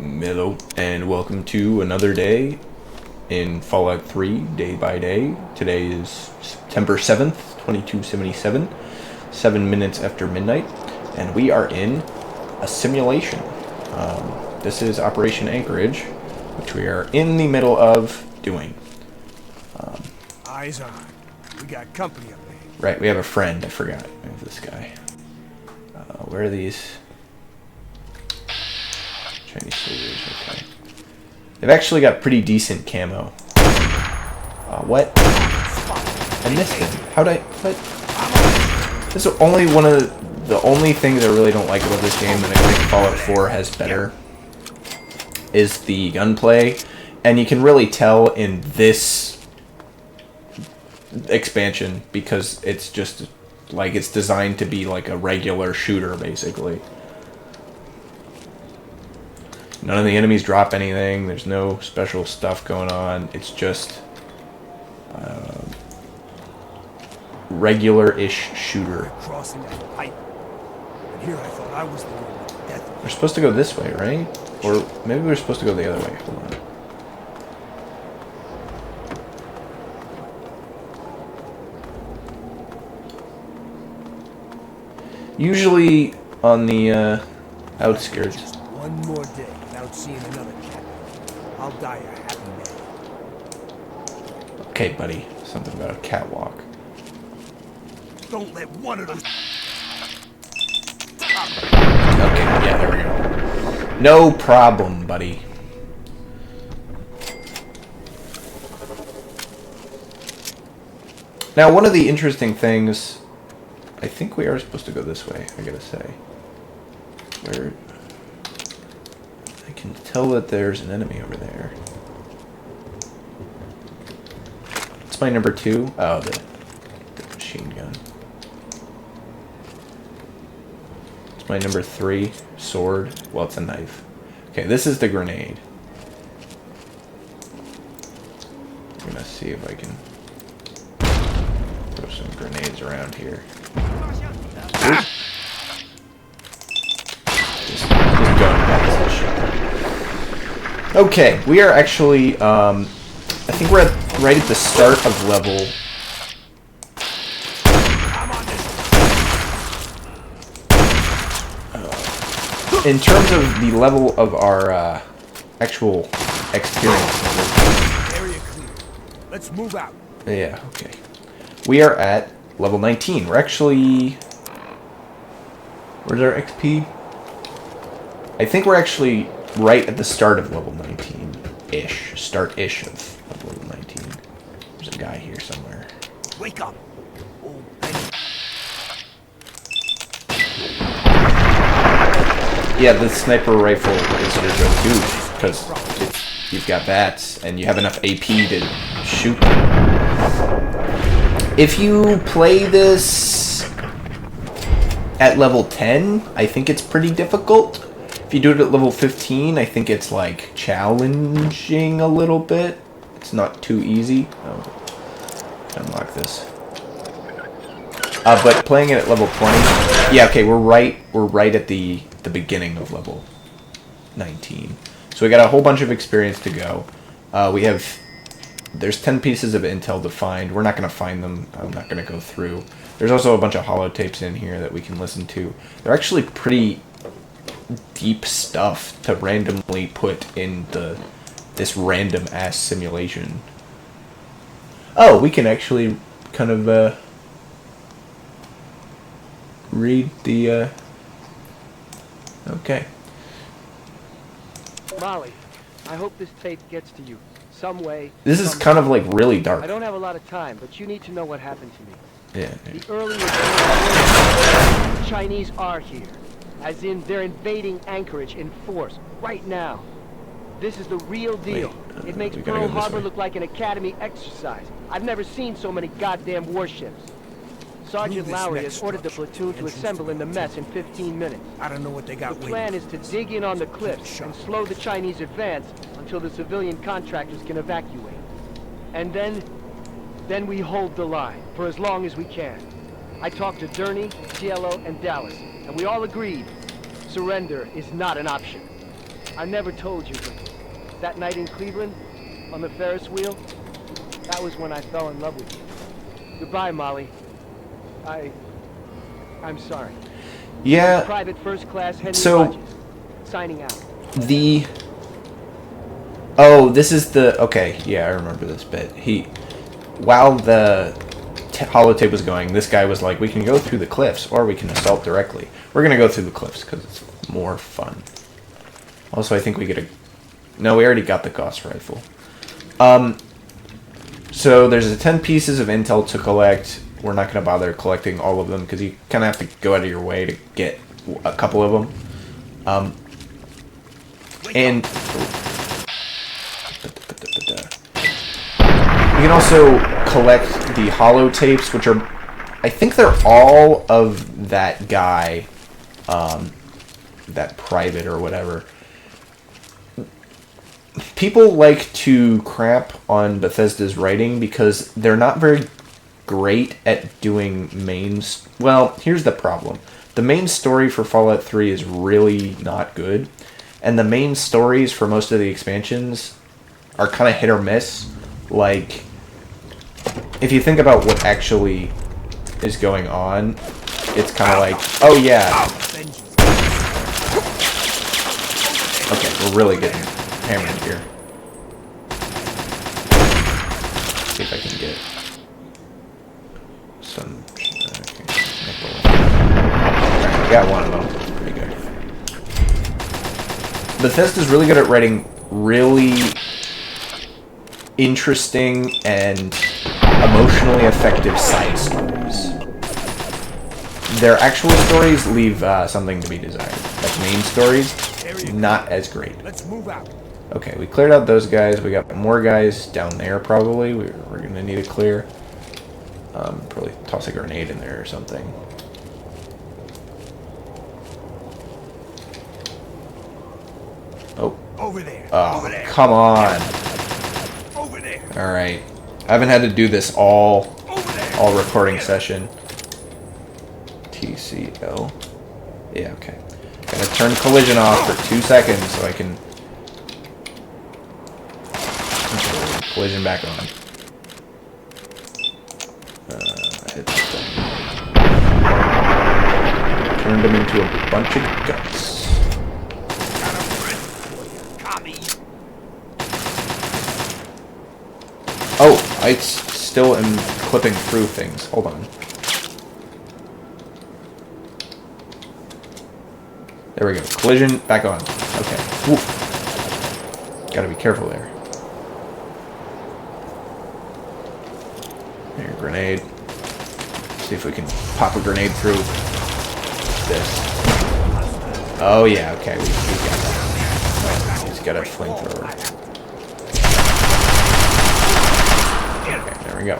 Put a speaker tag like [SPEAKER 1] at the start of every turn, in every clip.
[SPEAKER 1] Hello, and welcome to another day in Fallout 3, day by day. Today is September 7th, 2277, 7 minutes after midnight, and we are in a simulation. This is Operation Anchorage, which we are in the middle of doing.
[SPEAKER 2] Eyes on. We got company up there.
[SPEAKER 1] Right, we have a friend. I forgot. We have this guy. Where are these? Chinese soldiers, okay. They've actually got pretty decent camo. What? I missed him. How'd I... What? This is only one of the only things I really don't like about this game that I think Fallout 4 has better is the gunplay. And you can really tell in this expansion because it's just like it's designed to be like a regular shooter, basically. None of the enemies drop anything. There's no special stuff going on. It's just regular-ish shooter.
[SPEAKER 2] Crossing that pipe. And here I thought I was the one with death.
[SPEAKER 1] We're supposed to go this way, right? Or maybe we're supposed to go the other way. Hold on. Usually on the outskirts.
[SPEAKER 2] Just one more day without seeing another cat. I'll die a happy man.
[SPEAKER 1] Okay, buddy. Something about a catwalk.
[SPEAKER 2] Don't let one of them.
[SPEAKER 1] Okay, yeah, there we go. No problem, buddy. Now, one of the interesting things... I think we are supposed to go this way, I gotta say. Where... I can tell that there's an enemy over there. It's my number 2. Oh, the machine gun. It's my number 3. Sword. Well, it's a knife. Okay, this is the grenade. I'm gonna see if I can throw some grenades around here. Just going past this shit. Okay, we are actually, I think we're right at the start of level. In terms of the level of our actual experience level.
[SPEAKER 2] Area clear. Let's move out.
[SPEAKER 1] Yeah, okay. We are at level 19. We're actually... Where's our XP? I think we're actually right at the start of level 19-ish. Start-ish of level 19. There's a guy here somewhere.
[SPEAKER 2] Wake up. Oh, Benny.
[SPEAKER 1] Yeah, the sniper rifle is your go-to because you've got bats and you have enough AP to shoot them. If you play this at level 10, I think it's pretty difficult. If you do it at level 15, I think it's like challenging a little bit. It's not too easy. Oh, unlock this. But playing it at level 20, yeah, okay, we're right at the beginning of level 19. So we got a whole bunch of experience to go. There's 10 pieces of intel to find. We're not going to find them. I'm not going to go through. There's also a bunch of holotapes in here that we can listen to. They're actually pretty deep stuff to randomly put in this random-ass simulation. Oh, we can actually kind of read the... Okay.
[SPEAKER 3] Molly, I hope this tape gets to you. Some way.
[SPEAKER 1] This is kind of like really dark.
[SPEAKER 3] I don't have a lot of time, but you need to know what happened to me.
[SPEAKER 1] Yeah.
[SPEAKER 3] The early Chinese are here. As in, they're invading Anchorage in force, right now. This is the real deal.
[SPEAKER 1] Wait,
[SPEAKER 3] it makes
[SPEAKER 1] we gotta
[SPEAKER 3] Pearl
[SPEAKER 1] go this
[SPEAKER 3] Harbor
[SPEAKER 1] way.
[SPEAKER 3] look like an academy exercise. I've never seen so many goddamn warships. Sergeant
[SPEAKER 2] this
[SPEAKER 3] Lowry
[SPEAKER 2] next
[SPEAKER 3] has ordered the
[SPEAKER 2] structure,
[SPEAKER 3] platoon to
[SPEAKER 2] entrance
[SPEAKER 3] assemble
[SPEAKER 2] to
[SPEAKER 3] in the
[SPEAKER 2] the
[SPEAKER 3] mess in 15 minutes.
[SPEAKER 2] I don't know what they got
[SPEAKER 3] The
[SPEAKER 2] waiting.
[SPEAKER 3] plan is to dig in on the cliffs and slow the Chinese advance until the civilian contractors can evacuate. And then we hold the line for as long as we can. I talked to Durney, Cielo, and Dallas, and we all agreed surrender is not an option. I never told you, but that night in Cleveland, on the Ferris wheel, that was when I fell in love with you. Goodbye, Molly. I'm sorry.
[SPEAKER 1] Yeah.
[SPEAKER 3] Private first class Henry
[SPEAKER 1] So
[SPEAKER 3] Rogers, signing out.
[SPEAKER 1] the oh, this is the okay. Yeah, I remember this bit. While the holotape was going, this guy was like, "We can go through the cliffs, or we can assault directly. We're gonna go through the cliffs because it's more fun." Also, I think we get a. No, we already got the Gauss rifle. So there's 10 pieces of intel to collect. We're not going to bother collecting all of them because you kind of have to go out of your way to get a couple of them. And you can also collect the holotapes, which are, I think they're all of that guy, that private or whatever. People like to crap on Bethesda's writing because they're not very great at doing mains. Well, here's the problem. The main story for Fallout 3 is really not good, and the main stories for most of the expansions are kind of hit or miss. Like, if you think about what actually is going on, it's kind of like, oh yeah. Okay, we're really getting hammered here. See if I can get some. Alright, we got one of them. Pretty good. Bethesda's really good at writing really interesting and emotionally effective side stories. Their actual stories leave something to be desired. Like main stories, not as great.
[SPEAKER 2] Let's move out.
[SPEAKER 1] Okay, we cleared out those guys. We got more guys down there, probably. We're going to need to clear. Probably toss a grenade in there or something. Oh.
[SPEAKER 2] Over there.
[SPEAKER 1] Oh,
[SPEAKER 2] Over there.
[SPEAKER 1] come on.
[SPEAKER 2] Over there.
[SPEAKER 1] Alright. I haven't had to do this all recording session. TCL. Yeah, okay. Gonna turn collision off for 2 seconds so I can... collision back on. Turned them into a bunch of guts. Oh, I still am clipping through things. Hold on. There we go. Collision back on. Okay. Woo. Gotta be careful there. Here, grenade. See if we can pop a grenade through this. Oh yeah, okay, we got that. He's got a flamethrower. Okay, there we go.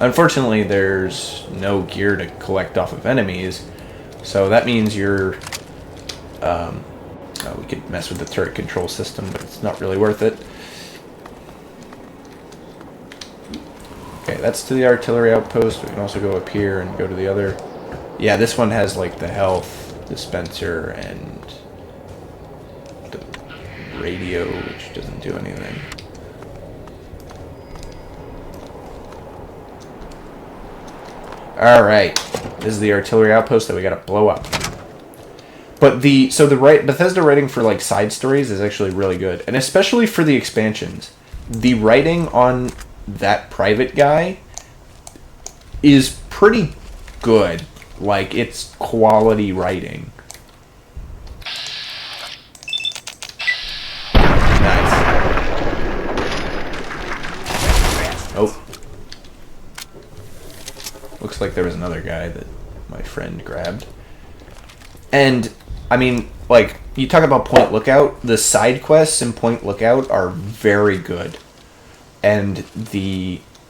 [SPEAKER 1] Unfortunately, there's no gear to collect off of enemies, so that means you're... we could mess with the turret control system, but it's not really worth it. Okay, that's to the artillery outpost. We can also go up here and go to the other... Yeah, this one has, like, the health dispenser and the radio, which doesn't do anything. Alright, this is the artillery outpost that we gotta blow up. But Bethesda writing for, like, side stories is actually really good. And especially for the expansions. The writing on that private guy is pretty good. Like, it's quality writing. Nice. Oh. Looks like there was another guy that my friend grabbed. And, I mean, like, you talk about Point Lookout, the side quests in Point Lookout are very good. And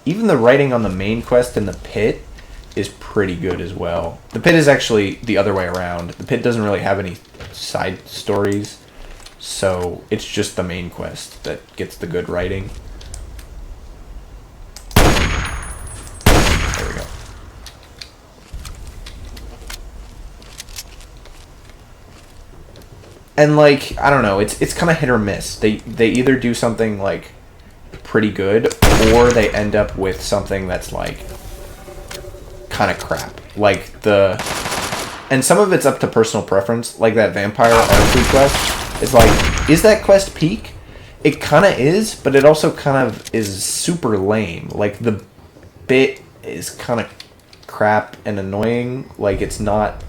[SPEAKER 1] even the writing on the main quest in the pit is pretty good as well. The pit is actually the other way around. The pit doesn't really have any side stories, so it's just the main quest that gets the good writing. There we go. And like, I don't know, it's kind of hit or miss. They either do something like pretty good, or they end up with something that's like kind of crap. Like and some of it's up to personal preference. Like that vampire archery quest, it's like, is that quest peak? It kind of is, but it also kind of is super lame. Like the bit is kind of crap and annoying. Like it's not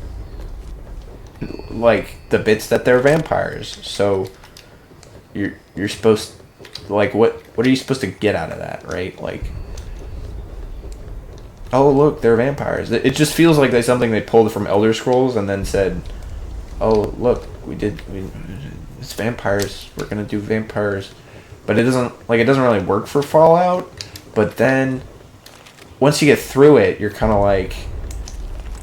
[SPEAKER 1] like the bits that they're vampires. So you're supposed, like, what are you supposed to get out of that, right? Like, oh look, they're vampires. It just feels like there's something they pulled from Elder Scrolls and then said, oh look, it's vampires, we're gonna do vampires. But it doesn't really work for Fallout. But then once you get through it, you're kind of like,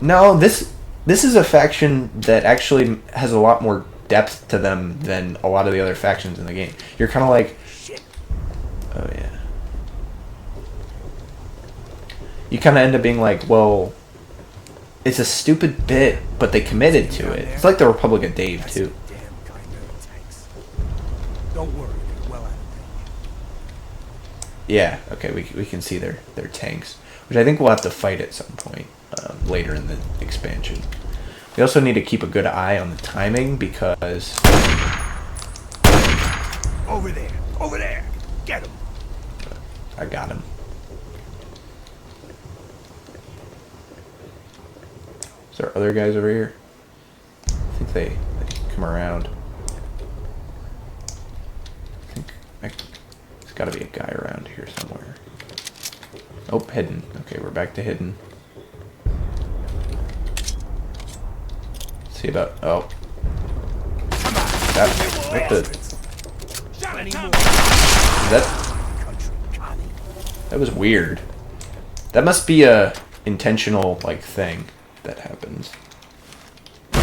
[SPEAKER 1] no, this is a faction that actually has a lot more depth to them than a lot of the other factions in the game. You're kind of like, oh yeah. You kind of end up being like, well, it's a stupid bit, but they committed to it. It's like the Republic of Dave too.
[SPEAKER 2] Don't worry, they're well out of range.
[SPEAKER 1] Yeah, okay, we can see their tanks, which I think we'll have to fight at some point later in the expansion. We also need to keep a good eye on the timing because...
[SPEAKER 2] Over there, get him.
[SPEAKER 1] I got him. Is there other guys over here? I think they come around. There's got to be a guy around here somewhere. Oh, hidden. Okay, we're back to hidden. See about... Oh. What the... That was weird. That must be a intentional, like, thing that happens. I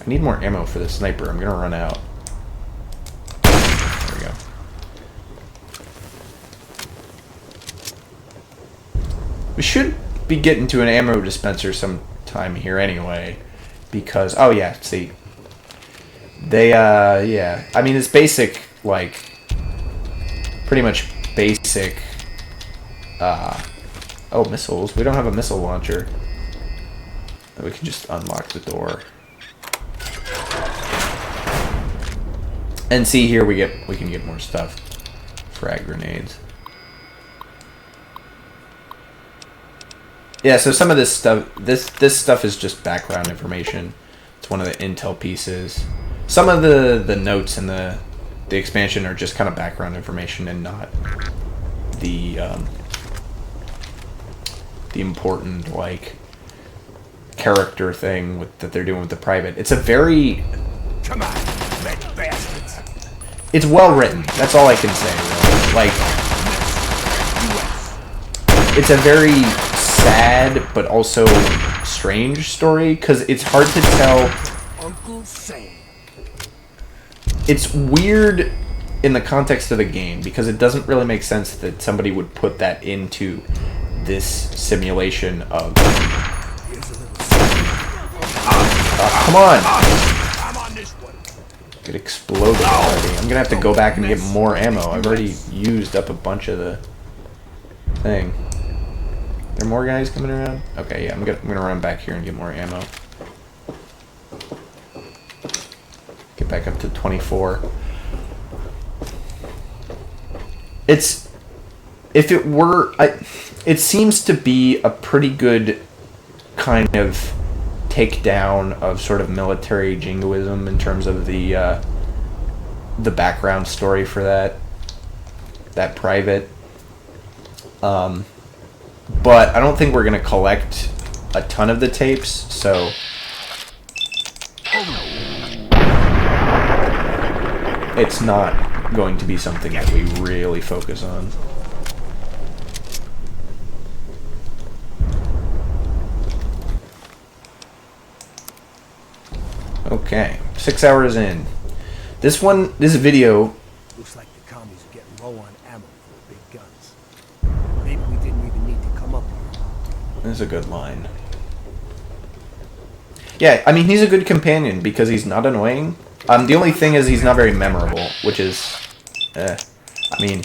[SPEAKER 1] need more ammo for the sniper. I'm gonna run out. There we go. We should be getting to an ammo dispenser sometime here anyway, because, oh yeah, see, they yeah, I mean, it's basic, like, pretty much basic oh, missiles. We don't have a missile launcher. We can just unlock the door. And see, here we can get more stuff. Frag grenades. Yeah, so some of this stuff, this stuff is just background information. It's one of the intel pieces. Some of the notes in the expansion are just kind of background information and not the important, like, character thing that they're doing with the private. It's a very...
[SPEAKER 2] Come on, red bastards.
[SPEAKER 1] It's well written. That's all I can say, really. Like, it's a very sad but also strange story, because it's hard to tell.
[SPEAKER 2] Uncle Sam.
[SPEAKER 1] It's weird in the context of the game, because it doesn't really make sense that somebody would put that into this simulation of... come on!
[SPEAKER 2] I'm on this one.
[SPEAKER 1] It exploded already. I'm gonna have to go back and get more ammo. I've already used up a bunch of the thing. Are there more guys coming around? Okay, yeah, I'm gonna run back here and get more ammo. Get back up to 24. It seems to be a pretty good kind of takedown of sort of military jingoism in terms of the background story for that private. But I don't think we're gonna collect a ton of the tapes, so it's not going to be something that we really focus on. Okay, 6 hours in. This video...
[SPEAKER 2] Looks like the commies are getting low on ammo for the big guns. Maybe we didn't even need to come up here.
[SPEAKER 1] This is a good line. Yeah, I mean, he's a good companion because he's not annoying. The only thing is he's not very memorable, which is, I mean,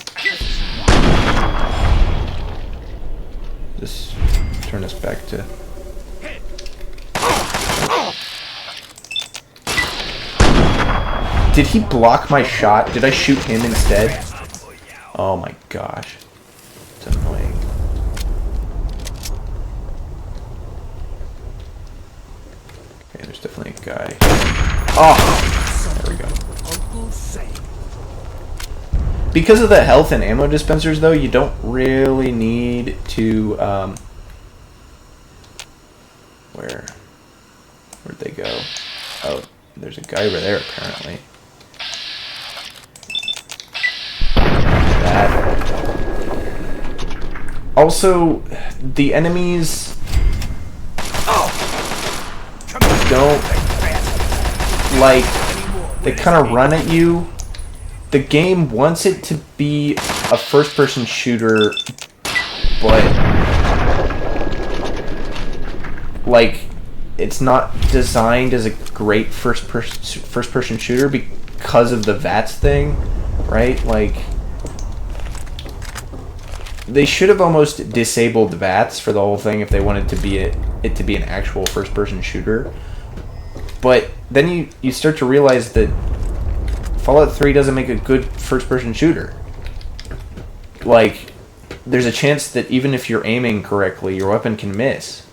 [SPEAKER 1] just turn this back to. Did he block my shot? Did I shoot him instead? Oh my gosh. It's annoying. Okay, there's definitely a guy. Oh! There we go. Because of the health and ammo dispensers, though, you don't really need to, Where'd they go? Oh, there's a guy over there, apparently. Also, the enemies don't, like, they kind of run at you. The game wants it to be a first-person shooter, but, like, it's not designed as a great first-person shooter because of the VATS thing, right? Like, they should have almost disabled VATS for the whole thing if they wanted to be it to be an actual first-person shooter. But then you start to realize that Fallout 3 doesn't make a good first-person shooter. Like, there's a chance that even if you're aiming correctly, your weapon can miss.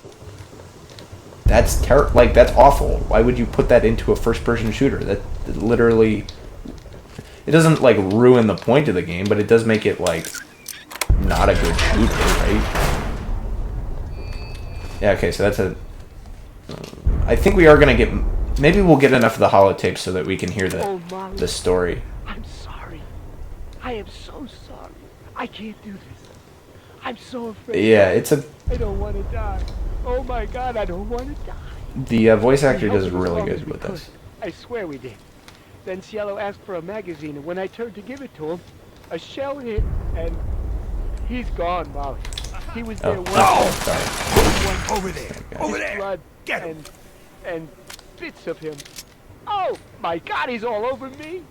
[SPEAKER 1] That's that's awful. Why would you put that into a first-person shooter? That literally, it doesn't like ruin the point of the game, but it does make it like not a good shooter, right? Yeah. Okay, so that's a. I think we are gonna get. Maybe we'll get enough of the holotapes so that we can hear the story.
[SPEAKER 3] I'm sorry. I am so sorry. I can't do this. I'm so afraid.
[SPEAKER 1] Yeah, it's a.
[SPEAKER 3] I don't want to die. Oh my God, I don't want to die.
[SPEAKER 1] The voice actor does really good with this.
[SPEAKER 3] I swear we did. Then Cielo asked for a magazine, and when I turned to give it to him, a shell hit, and he's gone, Molly. He was there once.
[SPEAKER 1] Oh, sorry.
[SPEAKER 2] Over there. Over there.
[SPEAKER 3] Blood
[SPEAKER 2] Get him.
[SPEAKER 3] and bits of him. Oh my God, he's all over me.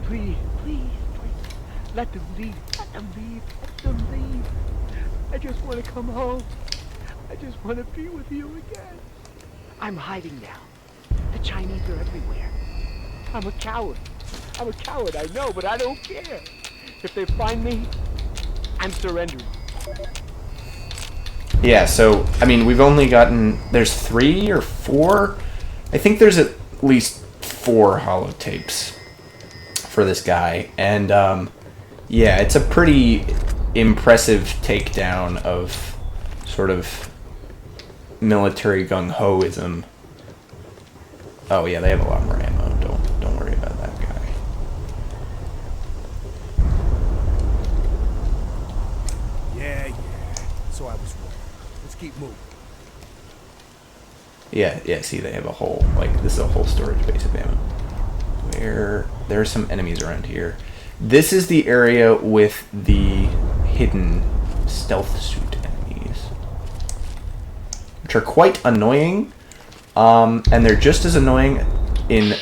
[SPEAKER 3] Please, please, please, let them leave. Let them leave. Let them leave. I just want to come home. I just want to be with you again. I'm hiding now. The Chinese are everywhere. I'm a coward. I'm a coward, I know, but I don't care. If they find me, I'm surrendering.
[SPEAKER 1] Yeah, so, I mean, we've only gotten... There's 3 or 4? I think there's at least 4 holotapes for this guy. And, yeah, it's a pretty impressive takedown of sort of military gung-hoism. Oh, yeah, they have a lot more ammo. Don't worry about that guy.
[SPEAKER 2] Yeah. So I was wrong. Let's keep moving.
[SPEAKER 1] Yeah, see, they have a whole, like, this is a whole storage base of ammo. There are some enemies around here. This is the area with the hidden stealth suit enemies, which are quite annoying, and they're just as annoying in,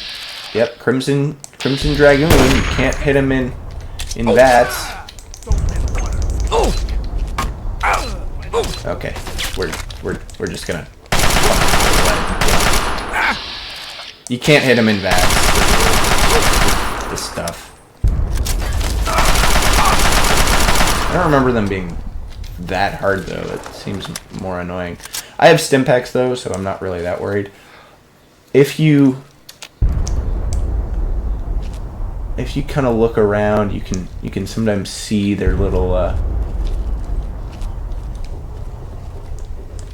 [SPEAKER 1] yep, Crimson Dragoon. You can't hit him in VATS. Okay, we're just gonna. You can't hit him in VATS with this stuff. I don't remember them being that hard though. It seems more annoying. I have stim packs though, so I'm not really that worried. If you kind of look around, you can sometimes see their little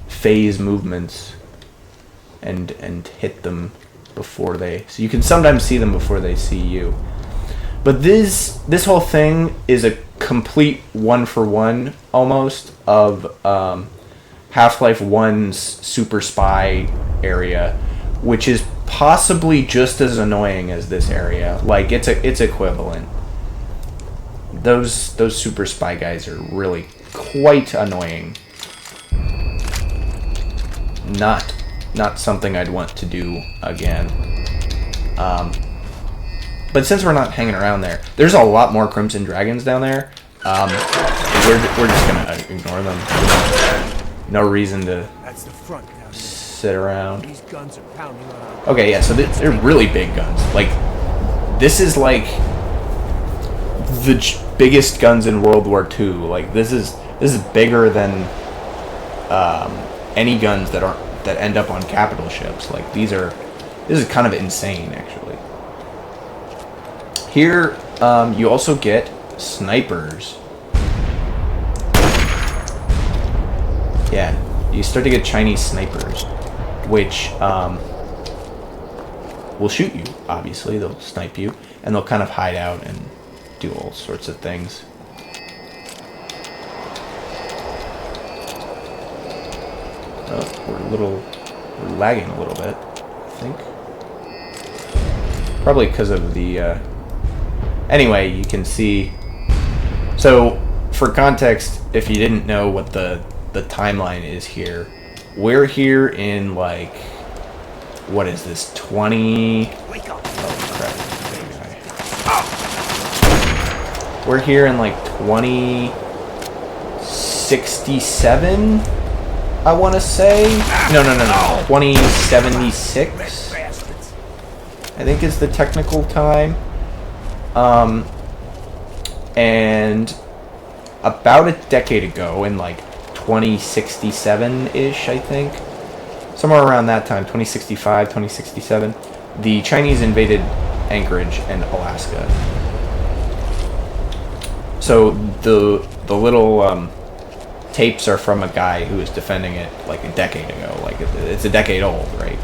[SPEAKER 1] phase movements and hit them before they. So you can sometimes see them before they see you. But this whole thing is a complete one-for-one almost of Half-Life 1's Super Spy area, which is possibly just as annoying as this area. Like it's equivalent. Those Super Spy guys are really quite annoying. Not not something I'd want to do again. But since we're not hanging around there, there's a lot more Crimson Dragons down there. We're just gonna ignore them. No reason to
[SPEAKER 2] That's the front down there.
[SPEAKER 1] sit around.
[SPEAKER 2] These guns are pounding on our...
[SPEAKER 1] Okay, yeah, so they're really big guns. Like, this is like the biggest guns in World War II. Like, this is bigger than any guns that end up on capital ships. Like, this is kind of insane, actually. Here, you also get snipers. Yeah, you start to get Chinese snipers, which will shoot you, obviously. They'll snipe you, and they'll kind of hide out and do all sorts of things. Oh, we're lagging a little bit, I think. Probably because of the... Anyway, you can see... So, for context, if you didn't know what the timeline is here, we're here in, like... What is this? 20... Oh, crap. We're here in, like, 2067, I want to say? No. 2076, I think is the technical time. And about a decade ago, in like 2067-ish, I think, somewhere around that time, 2065, 2067, the Chinese invaded Anchorage and Alaska. So the little tapes are from a guy who was defending it like a decade ago. Like, it's a decade old, right?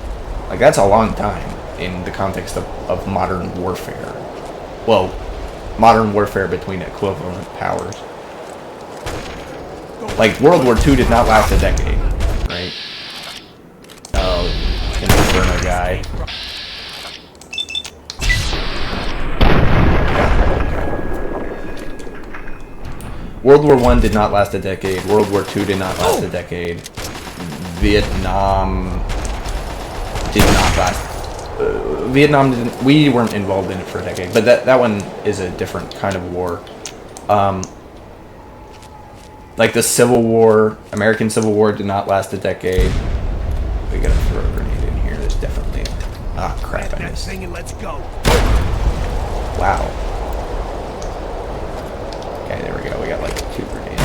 [SPEAKER 1] Like, that's a long time in the context of modern warfare. Well, modern warfare between equivalent powers. Like, World War II did not last a decade, right? Oh, Inferno guy. World War I did not last a decade. World War II did not last a decade. Vietnam did not last. Vietnam didn't. We weren't involved in it for a decade, but that one is a different kind of war. Like the Civil War, American Civil War did not last a decade. We gotta throw a grenade in here. There's definitely. Ah, crap! I missed.
[SPEAKER 2] Let's go.
[SPEAKER 1] Wow. Okay, there we go. We got like 2 grenades.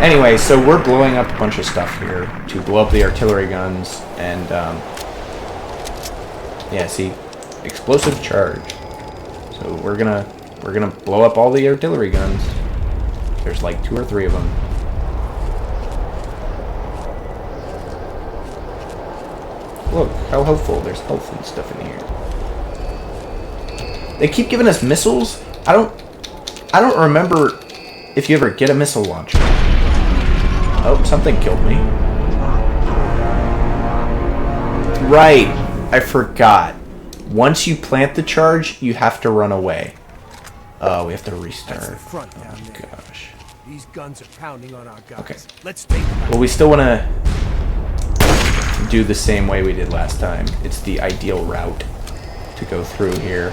[SPEAKER 1] Anyway, so we're blowing up a bunch of stuff here to blow up the artillery guns, and yeah, see, explosive charge. So we're gonna blow up all the artillery guns. There's like 2 or 3 of them. Look how helpful. There's health and stuff in here. They keep giving us missiles. I don't remember if you ever get a missile launcher. Oh, something killed me. Right, I forgot. Once you plant the charge, you have to run away. Oh, we have to restart.
[SPEAKER 2] That's the front down
[SPEAKER 1] Oh
[SPEAKER 2] there.
[SPEAKER 1] gosh.
[SPEAKER 2] These guns are pounding on our guns.
[SPEAKER 1] Okay.
[SPEAKER 2] Let's take them.
[SPEAKER 1] Well, we still want to do the same way we did last time. It's the ideal route to go through here.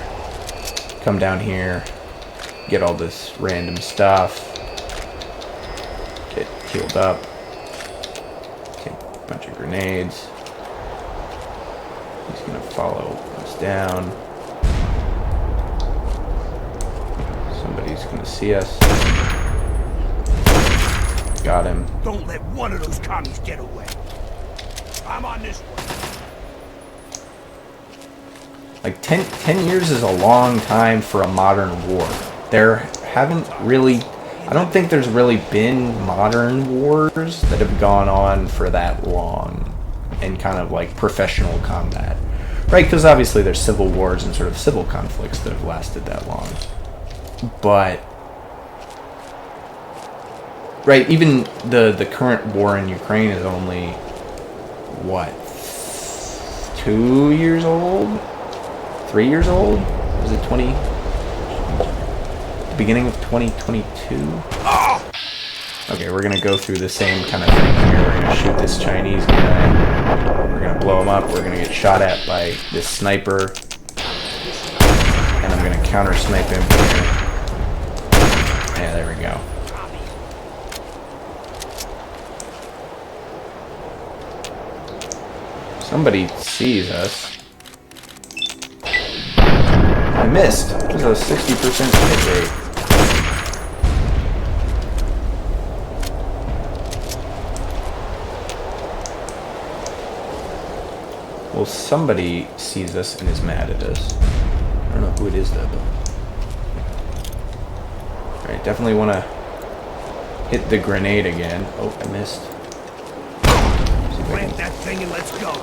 [SPEAKER 1] Come down here. Get all this random stuff. Get healed up. Take a bunch of grenades. He's gonna follow us down. Somebody's gonna see us. Got him.
[SPEAKER 2] Don't let one of those commies get away. I'm on this one.
[SPEAKER 1] Like 10 years is a long time for a modern war. There haven't really, I don't think there's really been modern wars that have gone on for that long in kind of like professional combat. Right, because obviously there's civil wars and sort of civil conflicts that have lasted that long. But, right, even the current war in Ukraine is only, what, 2 years old? 3 years old? Was it 20? The beginning of 2022? Okay, we're gonna go through the same kind of thing here. We're gonna shoot this Chinese guy. We're gonna blow him up. We're gonna get shot at by this sniper. And I'm gonna counter snipe him here. Yeah, there we go. Somebody sees us. I missed. There's a 60% hit rate. Well, somebody sees us and is mad at us. I don't know who it is though. Alright, definitely want to hit the grenade again. Oh, I missed.
[SPEAKER 2] Plant that thing and let's go.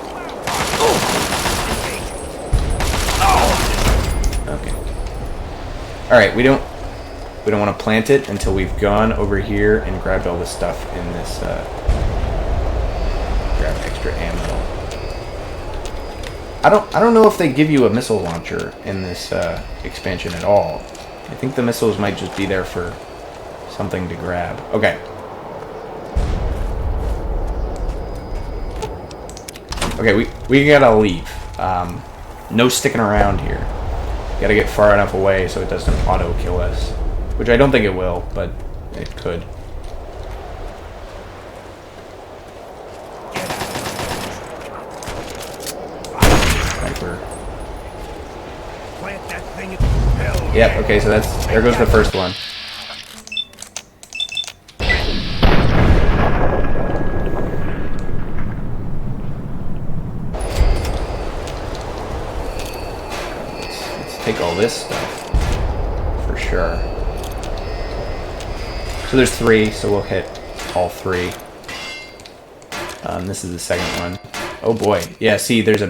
[SPEAKER 1] Okay. Alright, we don't want to plant it until we've gone over here and grabbed all the stuff in this grab extra ammo. I don't know if they give you a missile launcher in this expansion at all. I think the missiles might just be there for something to grab. Okay. Okay, we gotta leave. No sticking around here. Gotta get far enough away so it doesn't auto-kill us. Which I don't think it will, but it could. Sniper.
[SPEAKER 2] Plant that thing.
[SPEAKER 1] Yep, okay, so there goes the first one. Let's take all this stuff. For sure. So there's 3, so we'll hit all 3. This is the second one. Oh boy. Yeah, see, it's a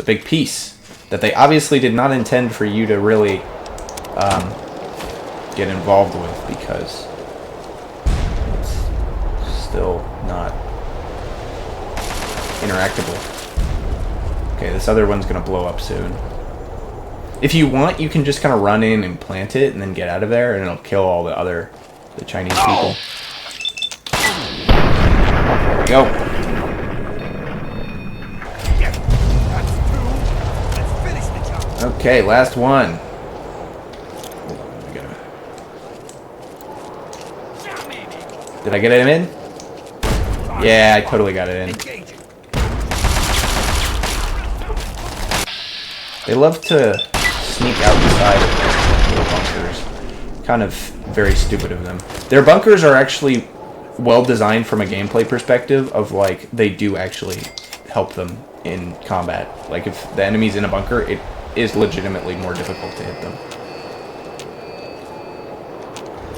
[SPEAKER 1] big piece that they obviously did not intend for you to really get involved with, because it's still not interactable. Okay, this other one's gonna blow up soon. If you want, you can just kind of run in and plant it and then get out of there, and it'll kill all the Chinese people. There we go. Okay, last one. Did I get him in? Yeah, I totally got it in. They love to sneak outside of their bunkers. Kind of very stupid of them. Their bunkers are actually well designed from a gameplay perspective of, like, they do actually help them in combat. Like, if the enemy's in a bunker, it is legitimately more difficult to hit them.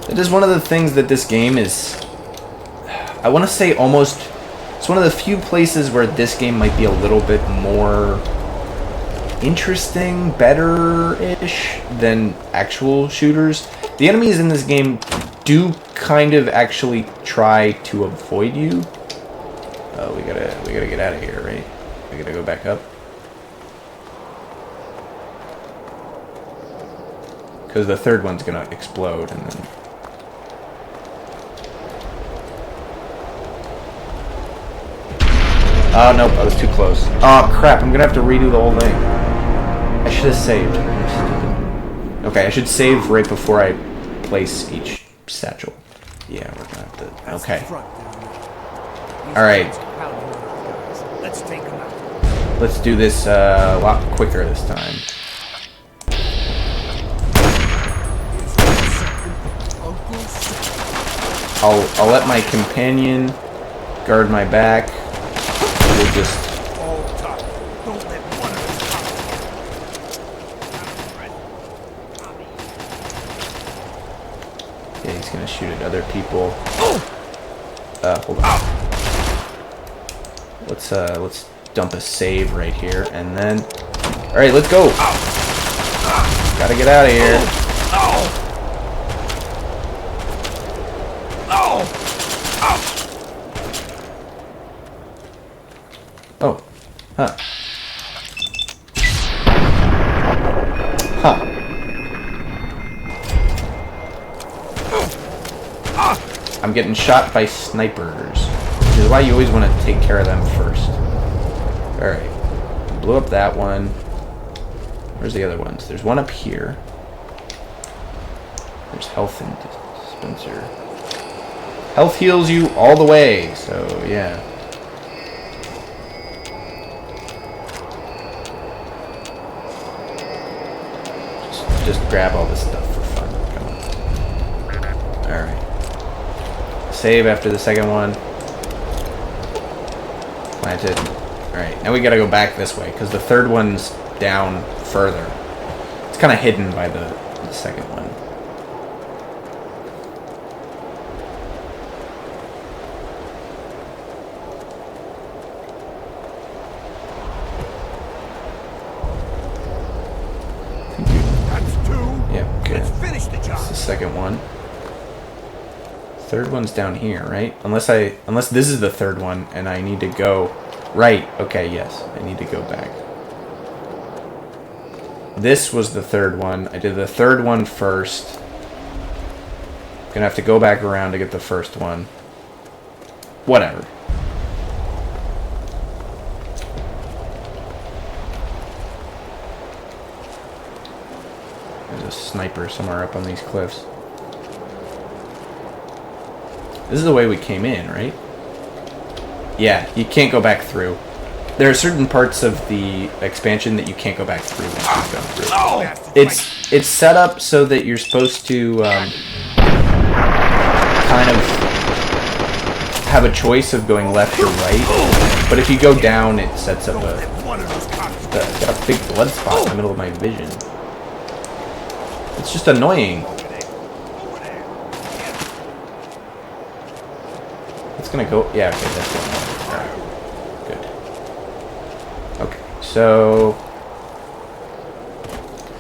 [SPEAKER 1] It is one of the things that this game is, I want to say almost, it's one of the few places where this game might be a little bit more interesting, better-ish than actual shooters. The enemies in this game do kind of actually try to avoid you. Oh, we gotta get out of here, right? We gotta go back up. Because the third one's gonna explode and then... Oh, nope, I was too close. Oh, crap, I'm gonna have to redo the whole thing. I should have saved. Okay, I should save right before I place each satchel. Yeah, we're gonna have to... Okay. Alright.
[SPEAKER 2] Let's take them out.
[SPEAKER 1] Let's do this a lot quicker this time. I'll let my companion guard my back. We'll just... Yeah, he's gonna shoot at other people. Hold on. Let's dump a save right here, and then... Alright, let's go! Gotta get out of here. Oh. Huh. Huh. getting shot by snipers, which is why you always want to take care of them first. Alright. Blew up that one. Where's the other ones? There's one up here. There's health and dispenser. Health heals you all the way, so yeah. Just grab all this stuff for fun. Come on. Alright. Save after the second one. Planted. Alright, now we gotta go back this way, because the third one's down further. It's kind of hidden by the second one. Second one. Third one's down here, right? Unless this is the third one and I need to go right. Okay, yes. I need to go back. This was the third one. I did the third one first. Gonna have to go back around to get the first one. Whatever. There's a sniper somewhere up on these cliffs. This is the way we came in, right? Yeah, you can't go back through. There are certain parts of the expansion that you can't go back through once you've gone through. It's set up so that you're supposed to kind of have a choice of going left or right. But if you go down, it sets up got a big blood spot in the middle of my vision. It's just annoying. It's gonna go. Yeah, okay, that's going on. Alright. Good. Okay, so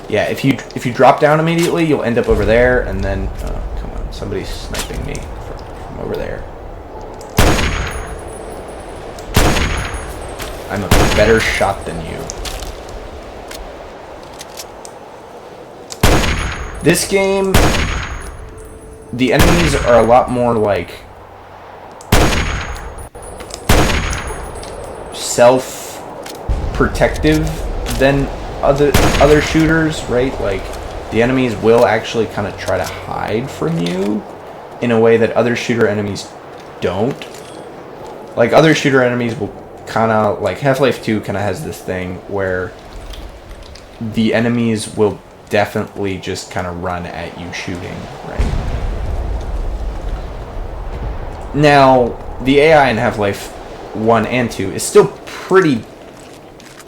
[SPEAKER 1] yeah, if you drop down immediately, you'll end up over there, and then oh, come on, somebody's sniping me from over there. I'm a better shot than you. This game, the enemies are a lot more like self-protective than other shooters, right? Like, the enemies will actually kind of try to hide from you in a way that other shooter enemies don't. Like, other shooter enemies will kind of, like, Half-Life 2 kind of has this thing where the enemies will definitely just kind of run at you shooting, right? Now, the AI in Half-Life 1 and 2 is still pretty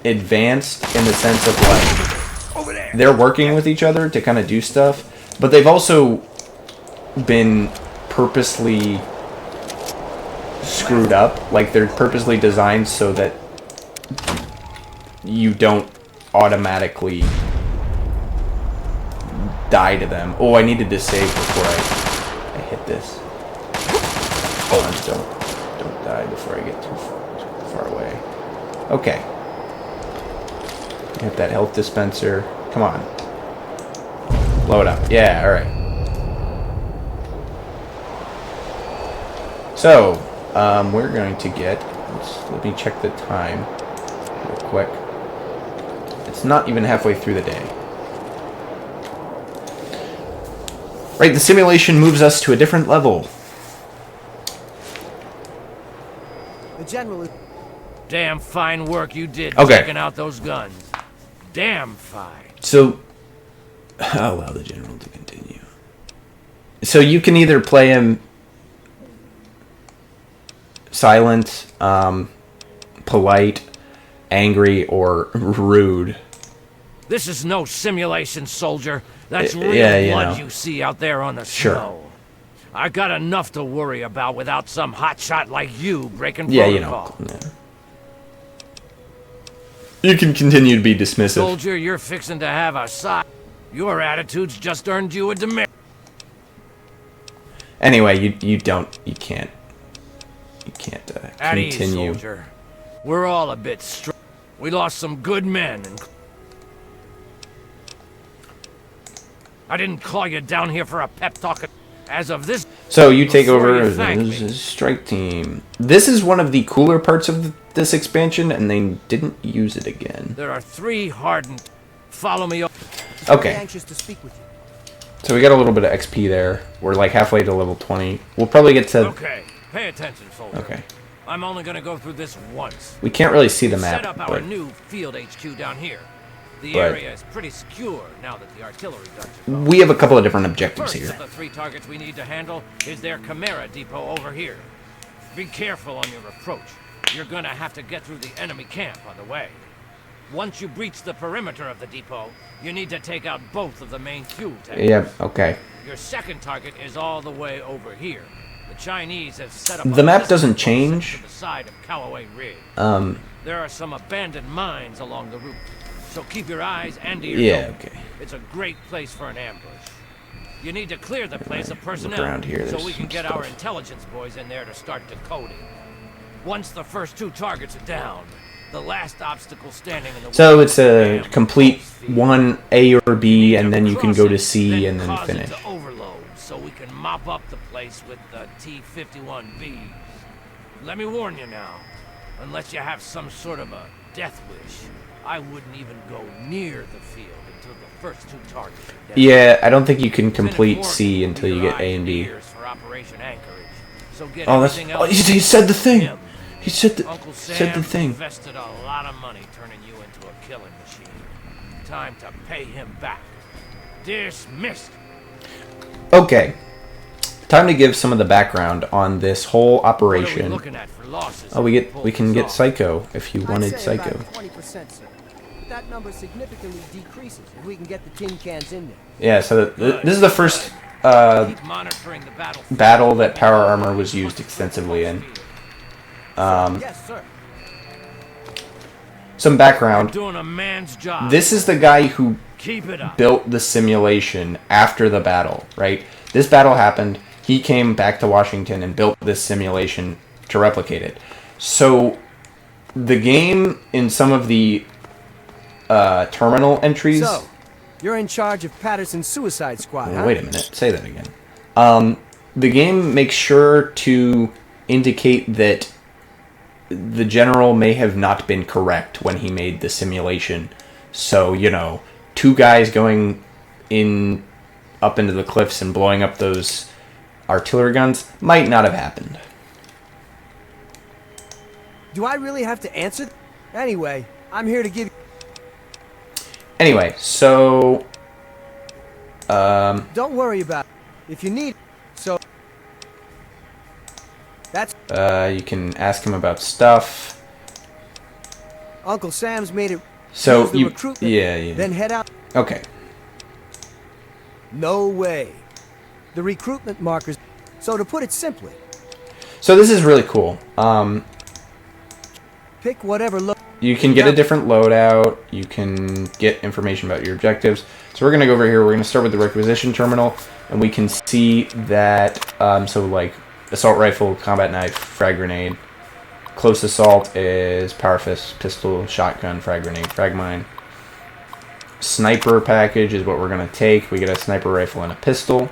[SPEAKER 1] advanced in the sense of, like, they're working with each other to kind of do stuff, but they've also been purposely screwed up. Like, they're purposely designed so that you don't automatically die to them. Oh, I needed to save before I hit this. Hold on, don't die before I get too far away. Okay. Hit that health dispenser. Come on. Blow it up. Yeah, alright. So, we're going to get... let me check the time real quick. It's not even halfway through the day. Right, the simulation moves us to a different level.
[SPEAKER 2] The general is...
[SPEAKER 4] Damn fine work you did taking out those guns. Damn fine.
[SPEAKER 1] So, I'll allow the general to continue. So you can either play him silent, polite, angry, or rude.
[SPEAKER 4] This is no simulation, soldier. That's real blood you see out there on the snow. I got enough to worry about without some hotshot like you breaking protocol.
[SPEAKER 1] Yeah. You can continue to be dismissive.
[SPEAKER 4] Soldier, you're fixing to have a sigh. Your attitude's just earned you a demerit.
[SPEAKER 1] Anyway, you can't
[SPEAKER 4] At ease,
[SPEAKER 1] continue.
[SPEAKER 4] soldier. We're all a bit we lost some good men. I didn't call you down here for a pep talk. As of this,
[SPEAKER 1] So you take
[SPEAKER 4] Before
[SPEAKER 1] over
[SPEAKER 4] you thank me.
[SPEAKER 1] as strike team. This is one of the cooler parts of this expansion, and they didn't use it again.
[SPEAKER 4] There are 3 hardened. Follow me.
[SPEAKER 1] Okay.
[SPEAKER 2] Anxious to speak with you.
[SPEAKER 1] So we got a little bit of XP there. We're like halfway to level 20. We'll probably get to...
[SPEAKER 4] Okay, pay attention, soldier.
[SPEAKER 1] Okay.
[SPEAKER 4] I'm only gonna go through this once.
[SPEAKER 1] We can't really see the map,
[SPEAKER 4] Set up our
[SPEAKER 1] but...
[SPEAKER 4] new field HQ down here. The
[SPEAKER 1] But-
[SPEAKER 4] area is pretty secure now that the artillery guns are gone.
[SPEAKER 1] We have a couple of different objectives
[SPEAKER 4] First
[SPEAKER 1] here.
[SPEAKER 4] of the 3 targets we need to handle is their Chimera depot over here. Be careful on your approach. You're gonna have to get through the enemy camp on the way. Once you breach the perimeter of the depot, you need to take out both of the main fuel tanks.
[SPEAKER 1] Yeah, okay.
[SPEAKER 4] Your second target is all the way over here. The Chinese have set up
[SPEAKER 1] The
[SPEAKER 4] a
[SPEAKER 1] map
[SPEAKER 4] missile
[SPEAKER 1] doesn't
[SPEAKER 4] post
[SPEAKER 1] change.
[SPEAKER 4] to the side of Callaway Ridge. There are some abandoned mines along the route, so keep your eyes and ears
[SPEAKER 1] Yeah,
[SPEAKER 4] open.
[SPEAKER 1] okay.
[SPEAKER 4] It's a great place for an ambush. You need to clear the place of
[SPEAKER 1] Look
[SPEAKER 4] personnel
[SPEAKER 1] around here,
[SPEAKER 4] so
[SPEAKER 1] there's
[SPEAKER 4] we can
[SPEAKER 1] some
[SPEAKER 4] get our
[SPEAKER 1] stuff.
[SPEAKER 4] intelligence boys in there to start decoding. Once the first 2 targets are down, the last obstacle standing in the way.
[SPEAKER 1] So it's a
[SPEAKER 4] is the
[SPEAKER 1] complete
[SPEAKER 4] ambush field.
[SPEAKER 1] 1 A or B, and then you can go to
[SPEAKER 4] Cross it,
[SPEAKER 1] C and then
[SPEAKER 4] cause it
[SPEAKER 1] finish.
[SPEAKER 4] to overload, so we can mop up the place with the T-51B. Let me warn you now, unless you have some sort of a death wish, I wouldn't even go near the field until the first 2 targets are dead.
[SPEAKER 1] Yeah, I don't think you can
[SPEAKER 4] Finish
[SPEAKER 1] complete
[SPEAKER 4] warning
[SPEAKER 1] C
[SPEAKER 4] will
[SPEAKER 1] until
[SPEAKER 4] be
[SPEAKER 1] you
[SPEAKER 4] your
[SPEAKER 1] get A
[SPEAKER 4] eyes
[SPEAKER 1] and B.
[SPEAKER 4] ears for Operation Anchorage. So get
[SPEAKER 1] Oh, that's...
[SPEAKER 4] everything
[SPEAKER 1] Oh,
[SPEAKER 4] else
[SPEAKER 1] he said the thing!
[SPEAKER 4] him.
[SPEAKER 1] He said the...
[SPEAKER 4] Uncle
[SPEAKER 1] said
[SPEAKER 4] Sam
[SPEAKER 1] the thing.
[SPEAKER 4] invested a lot of money turning you into a killing machine. Time to pay him back. Dismissed.
[SPEAKER 1] Okay. Time to give some of the background on this whole
[SPEAKER 4] What are we
[SPEAKER 1] operation.
[SPEAKER 4] looking at for losses?
[SPEAKER 1] Oh, we can get
[SPEAKER 4] Psych.
[SPEAKER 1] Psycho if you
[SPEAKER 2] I'd
[SPEAKER 1] wanted
[SPEAKER 2] say
[SPEAKER 1] Psycho.
[SPEAKER 2] about 20%, sir. That number significantly decreases if we can get the tin cans in there.
[SPEAKER 1] Yeah, so this is the first
[SPEAKER 4] Keep monitoring the
[SPEAKER 1] battle that power armor was used extensively in.
[SPEAKER 2] Yes, sir.
[SPEAKER 1] Some background.
[SPEAKER 4] Doing a man's job.
[SPEAKER 1] This is the guy who
[SPEAKER 4] Keep it up.
[SPEAKER 1] built the simulation after the battle, right? This battle happened. He came back to Washington and built this simulation to replicate it. So the game in some of the terminal entries...
[SPEAKER 2] So, you're in charge of Patterson's suicide squad, huh?
[SPEAKER 1] Wait a minute. Say that again. The game makes sure to indicate that the general may have not been correct when he made the simulation. So, 2 guys going up into the cliffs and blowing up those artillery guns might not have happened.
[SPEAKER 2] Do I really have to answer? Anyway, I'm here to give you...
[SPEAKER 1] Anyway, so...
[SPEAKER 2] Don't worry about it. If you need... So... That's...
[SPEAKER 1] you can ask him about stuff.
[SPEAKER 2] Uncle Sam's made it...
[SPEAKER 1] So,
[SPEAKER 2] use the recruitment,
[SPEAKER 1] yeah.
[SPEAKER 2] Then head out...
[SPEAKER 1] Okay.
[SPEAKER 2] No way. The recruitment markers... So to put it simply,
[SPEAKER 1] So this is really cool.
[SPEAKER 2] pick whatever look...
[SPEAKER 1] You can get a different loadout. You can get information about your objectives. So we're going to go over here. We're going to start with the requisition terminal. And we can see that, so like assault rifle, combat knife, frag grenade. Close assault is power fist, pistol, shotgun, frag grenade, frag mine. Sniper package is what we're going to take. We get a sniper rifle and a pistol.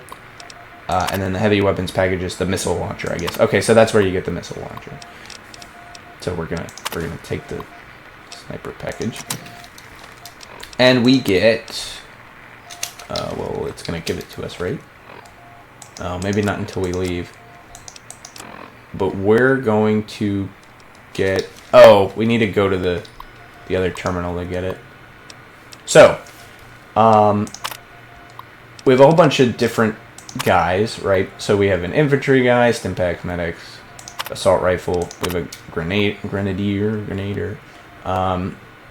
[SPEAKER 1] And then the heavy weapons package is the missile launcher, I guess. Okay, so that's where you get the missile launcher. So we're gonna take the sniper package, and we get. Well, it's gonna give it to us, right? Maybe not until we leave. But we're going to get. Oh, we need to go to the other terminal to get it. So, we have a whole bunch of different guys, right? So we have an infantry guy, stimpack medics, assault rifle. We have a grenadier,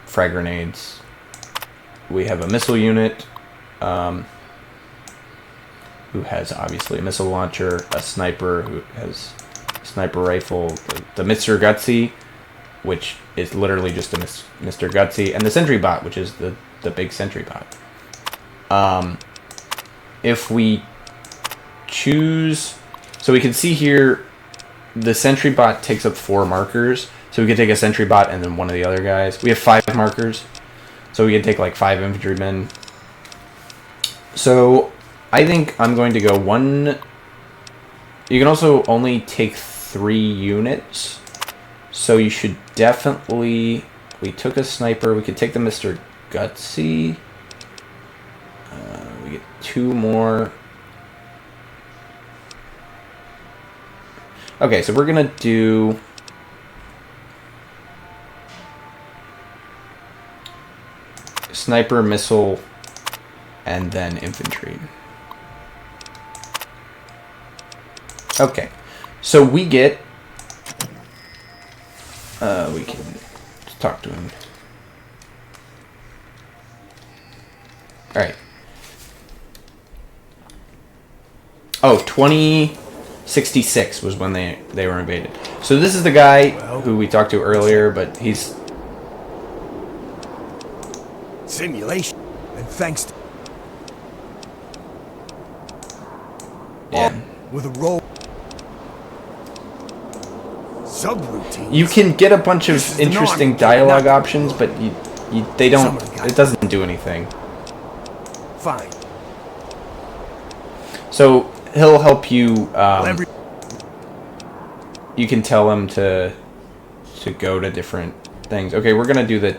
[SPEAKER 1] frag grenades. We have a missile unit, who has obviously a missile launcher, a sniper who has a sniper rifle, the Mr. Gutsy, which is literally just a Mr. Gutsy, and the sentry bot, which is the big sentry bot. If we choose, so we can see here the sentry bot takes up 4 markers, so we could take a sentry bot and then one of the other guys. We have 5 markers, so we can take like 5 infantrymen. So I think I'm going to go 1 You can also only take 3 units. So you should definitely... We took a sniper. We could take the Mr. Gutsy. We get 2 more. Okay, so we're going to do... Sniper, missile, and then infantry. Okay, so we get... we can talk to him. Alright. Oh, 2066 was when they were invaded. So this is the guy who we talked to earlier, but he's...
[SPEAKER 2] Simulation. And thanks to...
[SPEAKER 1] Yeah.
[SPEAKER 2] With a roll... Subroutine.
[SPEAKER 1] You can get a bunch of interesting dialogue options, but they don't... It doesn't do anything.
[SPEAKER 2] Fine.
[SPEAKER 1] So he'll help you. You can tell him to go to different things. Okay, we're gonna do the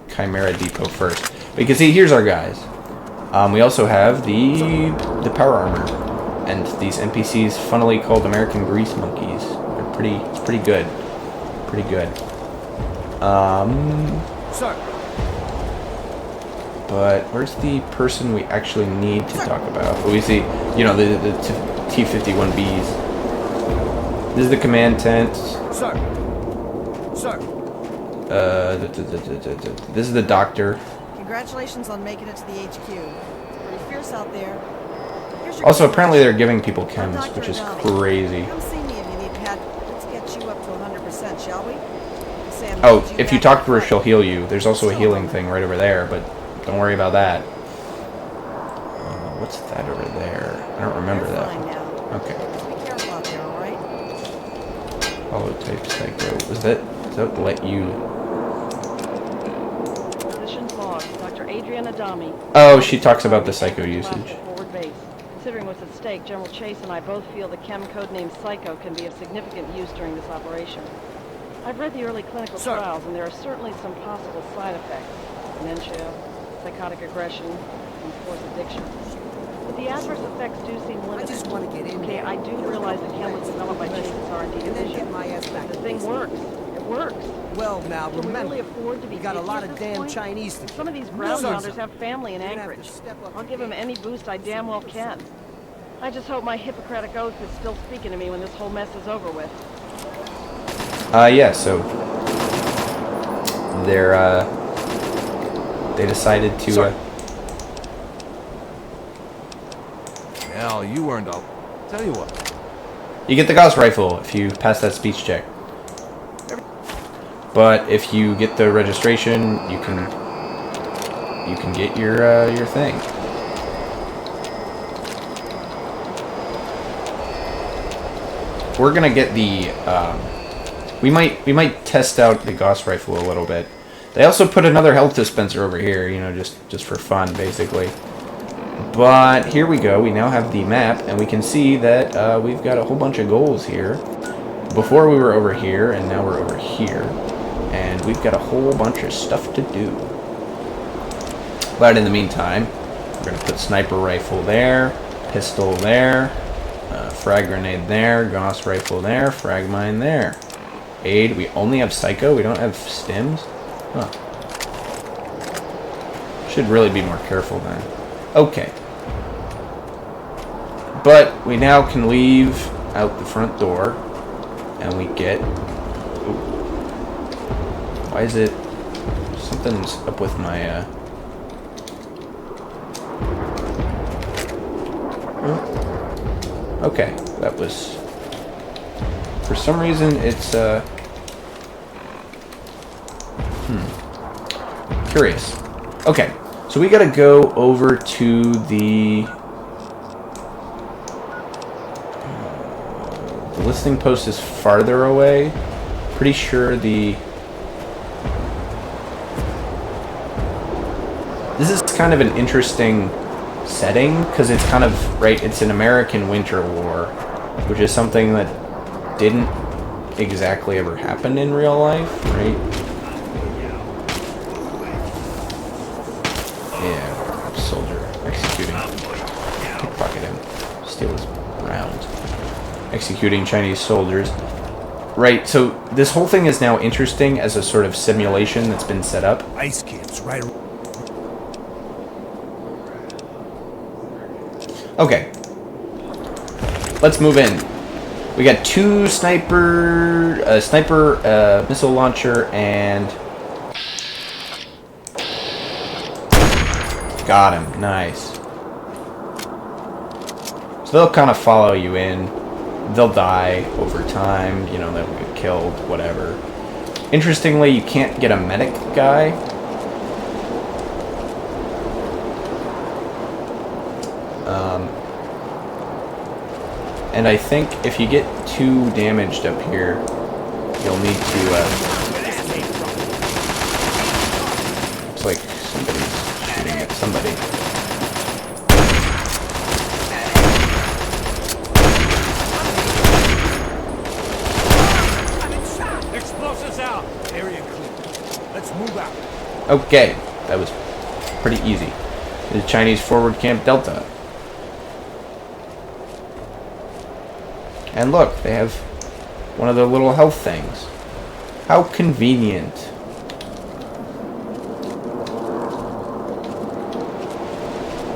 [SPEAKER 1] Chimera Depot first because see, here's our guys. We also have the power armor and these NPCs, funnily called American Grease Monkeys. It's pretty good. Pretty good.
[SPEAKER 2] Sir.
[SPEAKER 1] But where's the person we actually need to talk about? Oh, we see, you know, the T-51Bs. This is the command tent.
[SPEAKER 2] Sir. Sir.
[SPEAKER 1] This is the doctor.
[SPEAKER 5] Congratulations on making it to the HQ. Pretty fierce out there.
[SPEAKER 1] Also, apparently they're giving people chems, which is crazy.
[SPEAKER 5] Come see me if you need Pat. Let's get you up to 100%, shall we?
[SPEAKER 1] Oh, if you talk to her, she'll heal you. There's also a healing thing right over there, but don't worry about that. What's that over there? I don't remember that. Okay.
[SPEAKER 5] Be careful out there, all right?
[SPEAKER 1] Holotype Psycho. Does that let you...
[SPEAKER 6] Position log. Dr. Adrian Adami.
[SPEAKER 1] Oh, she talks about the Psycho usage.
[SPEAKER 6] Forward base. Considering what's at stake, General Chase and I both feel the chem code name Psycho can be of significant use during this operation. I've read the early clinical trials, and there are certainly some possible side effects. Dementia, psychotic aggression, and force addiction. But the adverse effects do seem limited.
[SPEAKER 2] I just want to get in.
[SPEAKER 6] Okay, I do realize the chem was developed by Chase's R&D division. The thing works. It works.
[SPEAKER 2] Well, now
[SPEAKER 6] Can we
[SPEAKER 2] remember,
[SPEAKER 6] really afford to be
[SPEAKER 2] we got a
[SPEAKER 6] picky
[SPEAKER 2] lot
[SPEAKER 6] at
[SPEAKER 2] of
[SPEAKER 6] this
[SPEAKER 2] damn
[SPEAKER 6] point?
[SPEAKER 2] Chinese to
[SPEAKER 6] Some of these ground
[SPEAKER 2] Sir.
[SPEAKER 6] rounders have family in
[SPEAKER 2] You're gonna have to
[SPEAKER 6] Anchorage.
[SPEAKER 2] step up
[SPEAKER 6] I'll
[SPEAKER 2] and
[SPEAKER 6] give them
[SPEAKER 2] get
[SPEAKER 6] any boost I damn well can. I just hope my Hippocratic oath is still speaking to me when this whole mess is over with.
[SPEAKER 1] Yeah, so... They decided to,
[SPEAKER 2] Hell, you earned a... Tell you what.
[SPEAKER 1] You get the Gauss rifle if you pass that speech check. But if you get the registration, you can get your thing. We're gonna get the we might test out the Gauss rifle a little bit. They also put another health dispenser over here, you know, just for fun, basically. But here we go. We now have the map, and we can see that we've got a whole bunch of goals here. Before we were over here, and now we're over here. And we've got a whole bunch of stuff to do. But in the meantime, we're going to put sniper rifle there, pistol there, frag grenade there, Gauss rifle there, frag mine there. Aid, we only have Psycho, we don't have stims? Huh. Should really be more careful then. Okay. But we now can leave out the front door, and we get... Ooh. Why is it... Something's up with my... Okay, that was... For some reason, it's... Curious. Okay, so we gotta go over to the listing post is farther away. Pretty sure this is kind of an interesting setting because it's kind of, right, it's an American Winter War. which is something that didn't exactly ever happen in real life, right? Yeah, soldier executing. Pickpocket him. Steal his rounds. Executing Chinese soldiers. Right, so this whole thing is now interesting as a sort of simulation that's been set up.
[SPEAKER 2] Ice camps, right?
[SPEAKER 1] Okay. Let's move in. We got 2 sniper, missile launcher, and... Got him. Nice. So they'll kind of follow you in. They'll die over time. You know, they'll get killed, whatever. Interestingly, you can't get a medic guy. And I think if you get too damaged up here, you'll need to, looks like somebody's shooting at somebody.
[SPEAKER 2] Explosives out. Area clear. Let's move out.
[SPEAKER 1] Okay, that was pretty easy. The Chinese forward camp Delta. And look, they have one of their little health things. How convenient.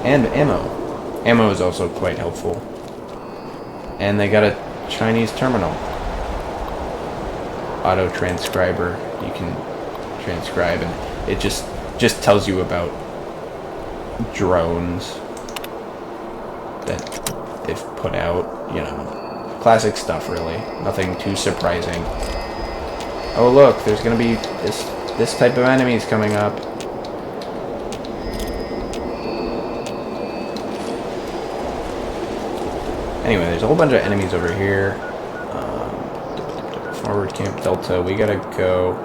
[SPEAKER 1] And ammo. Ammo is also quite helpful. And they got a Chinese terminal. Auto transcriber. You can transcribe, and it just tells you about drones that they've put out, you know. Classic stuff, really. Nothing too surprising. Oh, look, there's gonna be this type of enemies coming up. Anyway, there's a whole bunch of enemies over here. Forward camp Delta. We gotta go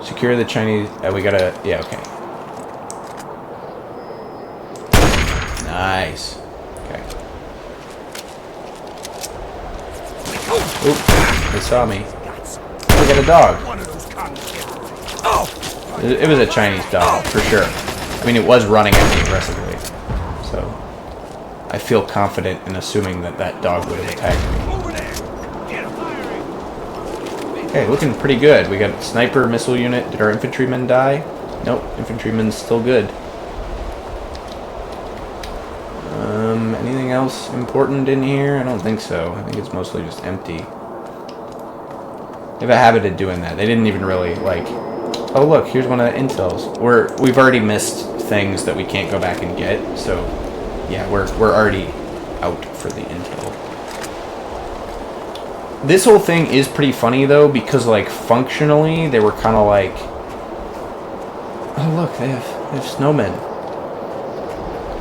[SPEAKER 1] secure the Chinese. We gotta. Yeah, okay. Nice. Okay. Oop, they saw me. We got a dog. It was a Chinese dog, for sure. I mean, it was running at me aggressively. So, I feel confident in assuming that that dog would have attacked me. Okay, looking pretty good. We got a sniper missile unit. Did our infantrymen die? Nope, infantrymen's still good. Anything else important in here? I don't think so. I think it's mostly just empty. They have a habit of doing that. They didn't even really, like... Oh, look, here's one of the intels. We've already missed things that we can't go back and get, so... Yeah, we're already out for the intel. This whole thing is pretty funny, though, because, like, functionally, they were kind of like... Oh, look, they have snowmen.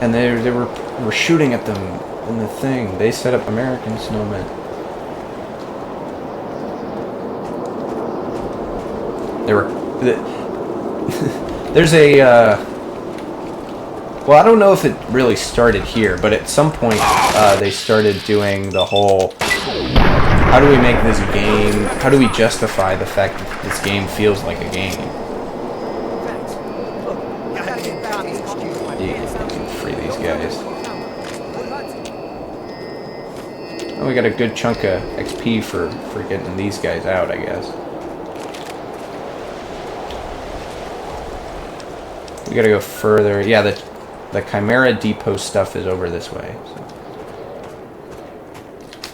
[SPEAKER 1] And they were shooting at them in the thing. They set up American snowmen. There's a, well, I don't know if it really started here, but at some point, they started doing the whole, how do we make this game, how do we justify the fact that this game feels like a game? You can free these guys. Oh, we got a good chunk of XP for getting these guys out, I guess. We gotta go further. Yeah, the Chimera Depot stuff is over this way. So.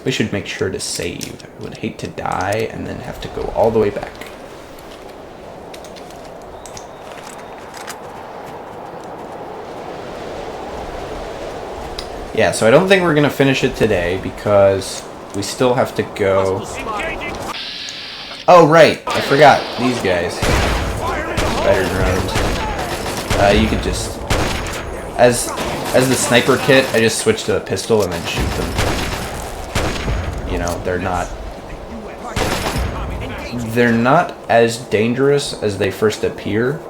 [SPEAKER 1] We should make sure to save. I would hate to die and then have to go all the way back. Yeah, so I don't think we're going to finish it today because we still have to go... Oh, right. I forgot. These guys. Spider drones. You could just... As the sniper kit, I just switch to a pistol and then shoot them. You know, they're not as dangerous as they first appear.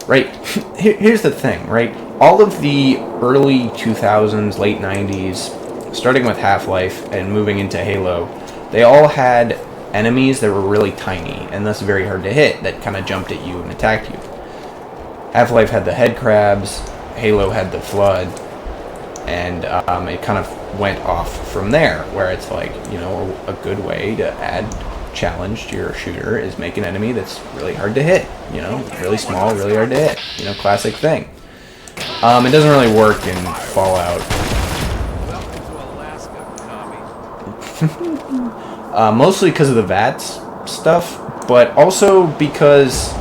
[SPEAKER 1] Right? Here's the thing, right? All of the early 2000s, late 90s starting with Half-Life and moving into Halo, they all had enemies that were really tiny and thus very hard to hit that kind of jumped at you and attacked you. Half-Life had the head crabs, Halo had the flood, and it kind of went off from there, where it's like, you know, a good way to add challenge to your shooter is make an enemy that's really hard to hit, you know, really small, really hard to hit, you know, classic thing. It doesn't really work in Fallout. Mostly because of the VATS stuff, but also because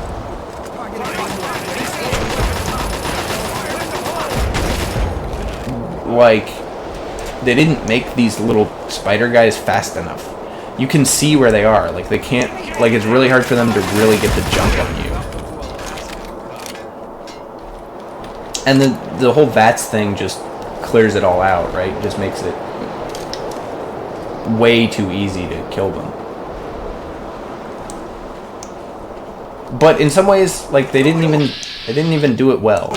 [SPEAKER 1] like they didn't make these little spider guys fast enough. You can see where they are. Like they can't. Like it's really hard for them to really get the jump on you. And the whole VATS thing just clears it all out, right? Just makes it way too easy to kill them. But in some ways, like they didn't even do it well.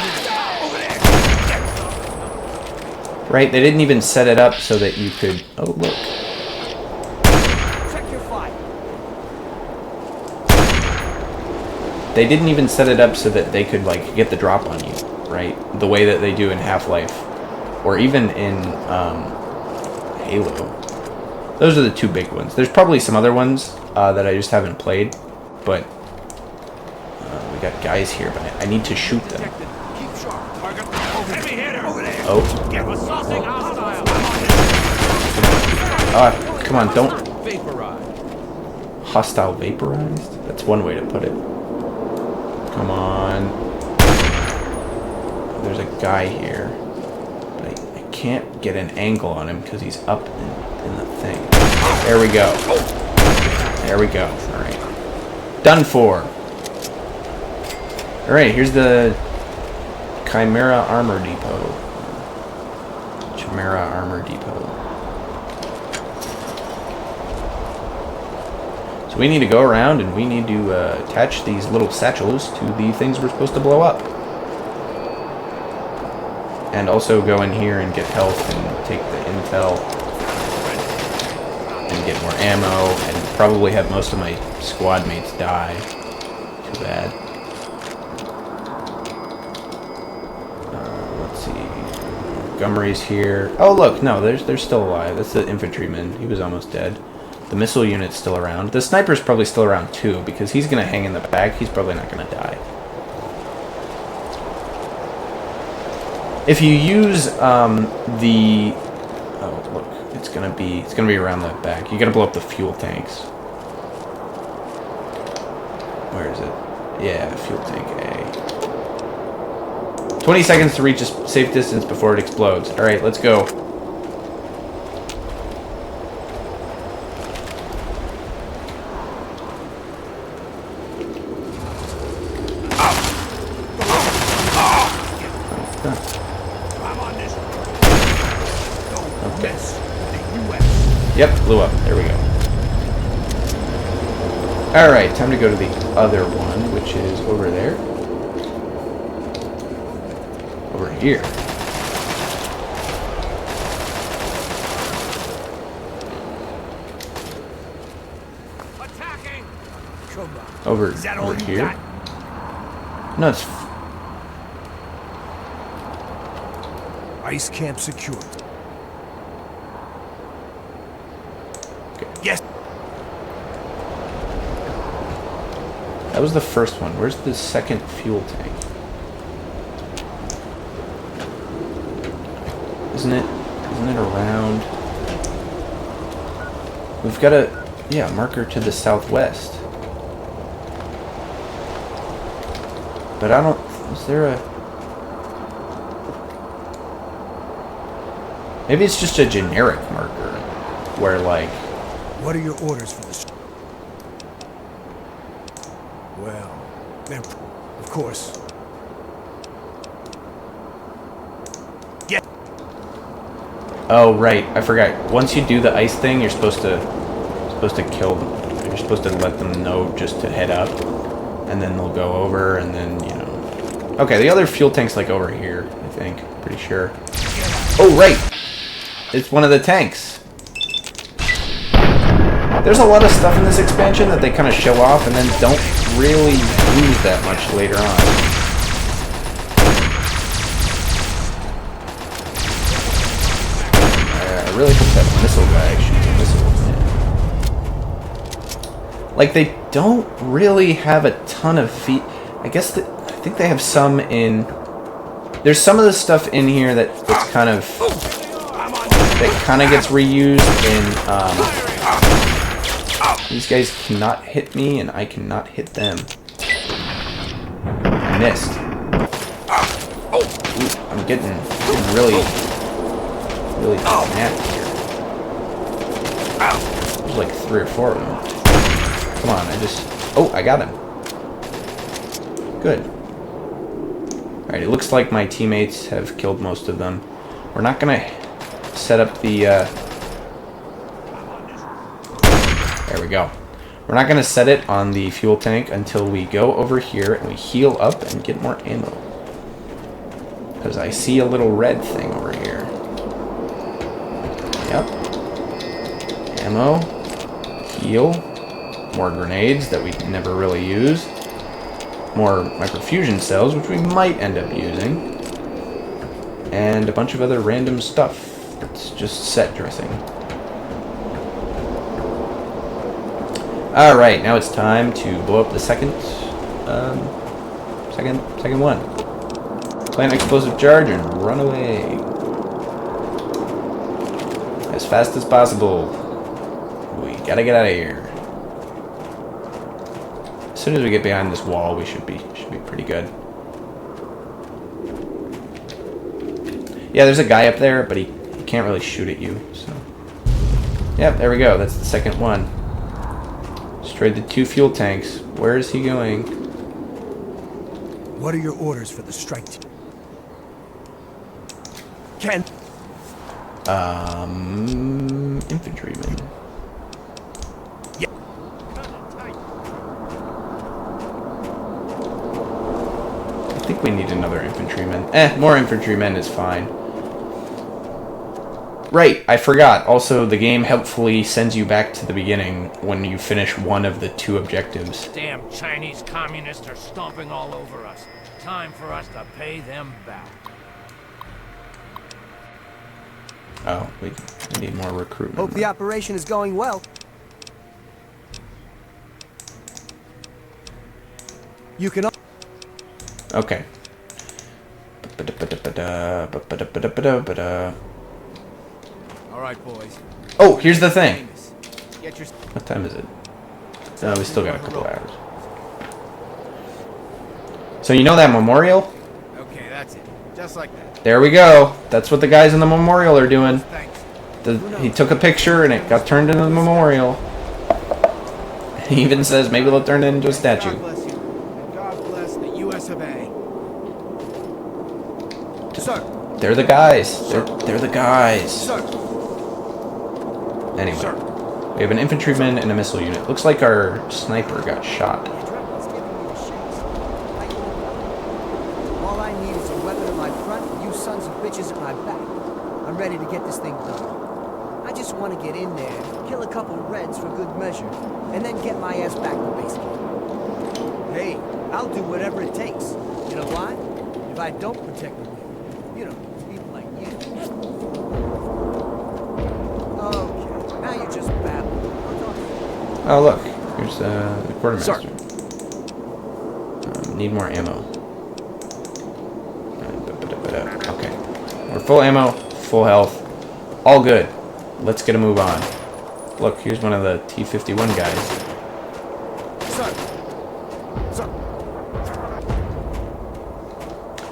[SPEAKER 1] Right? They didn't even set it up so that you could. Oh look.
[SPEAKER 2] Check your fire.
[SPEAKER 1] They didn't even set it up so that they could like get the drop on you, right? The way that they do in Half-Life, or even in Halo. Those are the two big ones. There's probably some other ones that I just haven't played, but we got guys here, but I need to shoot them. Oh. Ah, come on, don't. Hostile vaporized? That's one way to put it. Come on. There's a guy here, but I can't get an angle on him because he's up in the thing. There we go. There we go. Alright. Done for. Alright, here's the Chimera Armor Depot. Chimera Armor Depot. So we need to go around and we need to attach these little satchels to the things we're supposed to blow up. And also go in here and get health and take the intel. And get more ammo. And probably have most of my squad mates die. Too bad. Let's see. Montgomery's here. Oh look, no, they're still alive. That's the infantryman. He was almost dead. The missile unit's still around. The sniper's probably still around too, because he's gonna hang in the back. He's probably not gonna die. If you use the oh look, it's gonna be around the back. You gotta blow up the fuel tanks. Where is it? Yeah, fuel tank A. 20 seconds to reach a safe distance before it explodes. All right, let's go. Yep, blew up. There we go. Alright, time to go to the other one, which is over there. Over here.
[SPEAKER 2] Attacking. Come on.
[SPEAKER 1] Over
[SPEAKER 2] you
[SPEAKER 1] here.
[SPEAKER 2] got?
[SPEAKER 1] No, it's...
[SPEAKER 2] Ice camp secured.
[SPEAKER 1] Okay.
[SPEAKER 2] Yes.
[SPEAKER 1] That was the first one. Where's the second fuel tank? Isn't it around? We've got a, yeah, marker to the southwest. But I don't, is there a... Maybe it's just a generic marker, where like...
[SPEAKER 2] What are your orders for this? Well, then, of course. Yeah.
[SPEAKER 1] Oh right, I forgot. Once you do the ice thing, you're supposed to kill them. You're supposed to let them know just to head up, and then they'll go over, and then you know. Okay, the other fuel tank's like over here, I think. Pretty sure. Oh right. It's one of the tanks. There's a lot of stuff in this expansion that they kind of show off and then don't really use that much later on. I really hope that missile guy shoots a missile. Like, they don't really have a ton of feet. I guess I think they have some in... There's some of the stuff in here that's kind of... that kind of gets reused in... these guys cannot hit me, and I cannot hit them. I missed. Ooh, I'm getting really snapped here. There's like 3 or 4 of them. Come on, oh, I got him. Good. Alright, it looks like my teammates have killed most of them. We're not gonna set up the, there we go. We're not gonna set it on the fuel tank until we go over here and we heal up and get more ammo. Because I see a little red thing over here. Yep. Ammo. Heal. More grenades that we never really use. More microfusion cells, which we might end up using. And a bunch of other random stuff. It's just set dressing. Alright, now it's time to blow up the second one. Plant explosive charge and run away. As fast as possible. We gotta get out of here. As soon as we get behind this wall, we should be pretty good. Yeah, there's a guy up there, but he can't really shoot at you, so. Yep, there we go. That's the second one. Destroyed the 2 fuel tanks. Where is he going?
[SPEAKER 2] What are your orders for the strike team? Ken.
[SPEAKER 1] Infantryman.
[SPEAKER 2] Yeah.
[SPEAKER 1] I think we need another infantryman. More infantrymen is fine. Right, I forgot. Also, the game helpfully sends you back to the beginning when you finish one of the 2 objectives.
[SPEAKER 4] Damn Chinese communists are stomping all over us. Time for us to pay them back.
[SPEAKER 1] Oh, we need more recruitment.
[SPEAKER 2] Hope the operation is going well. You can...
[SPEAKER 1] Okay.
[SPEAKER 2] Alright, boys.
[SPEAKER 1] Oh, here's the thing.
[SPEAKER 2] Get your...
[SPEAKER 1] What time is it? No, we still got a couple hours. So you know that memorial?
[SPEAKER 2] Okay, that's it. Just like that.
[SPEAKER 1] There we go. That's what the guys in the memorial are doing.
[SPEAKER 2] Thanks.
[SPEAKER 1] He took a picture and it got turned into the memorial. He even says maybe they'll turn it into a statue.
[SPEAKER 2] God bless you. And God bless the U.S. of A. Sir.
[SPEAKER 1] They're the guys. They're the guys.
[SPEAKER 2] Sir.
[SPEAKER 1] Anyway,
[SPEAKER 2] Sir.
[SPEAKER 1] we have an infantryman and a missile unit. Looks like our sniper got shot.
[SPEAKER 2] All I need is a weapon at my front and you sons of bitches at my back. I'm ready to get this thing done. I just want to get in there, kill a couple Reds for good measure, and then get my ass back to baseball. Hey, I'll do whatever it takes. You know why? If I don't protect the wing, you know, people like you. Okay, now you're just babbling.
[SPEAKER 1] Oh look, here's the quartermaster.
[SPEAKER 2] Sir.
[SPEAKER 1] Need more ammo. Okay, we're full ammo, full health, all good. Let's get a move on. Look, here's one of the T-51 guys.
[SPEAKER 2] Sir. Sir.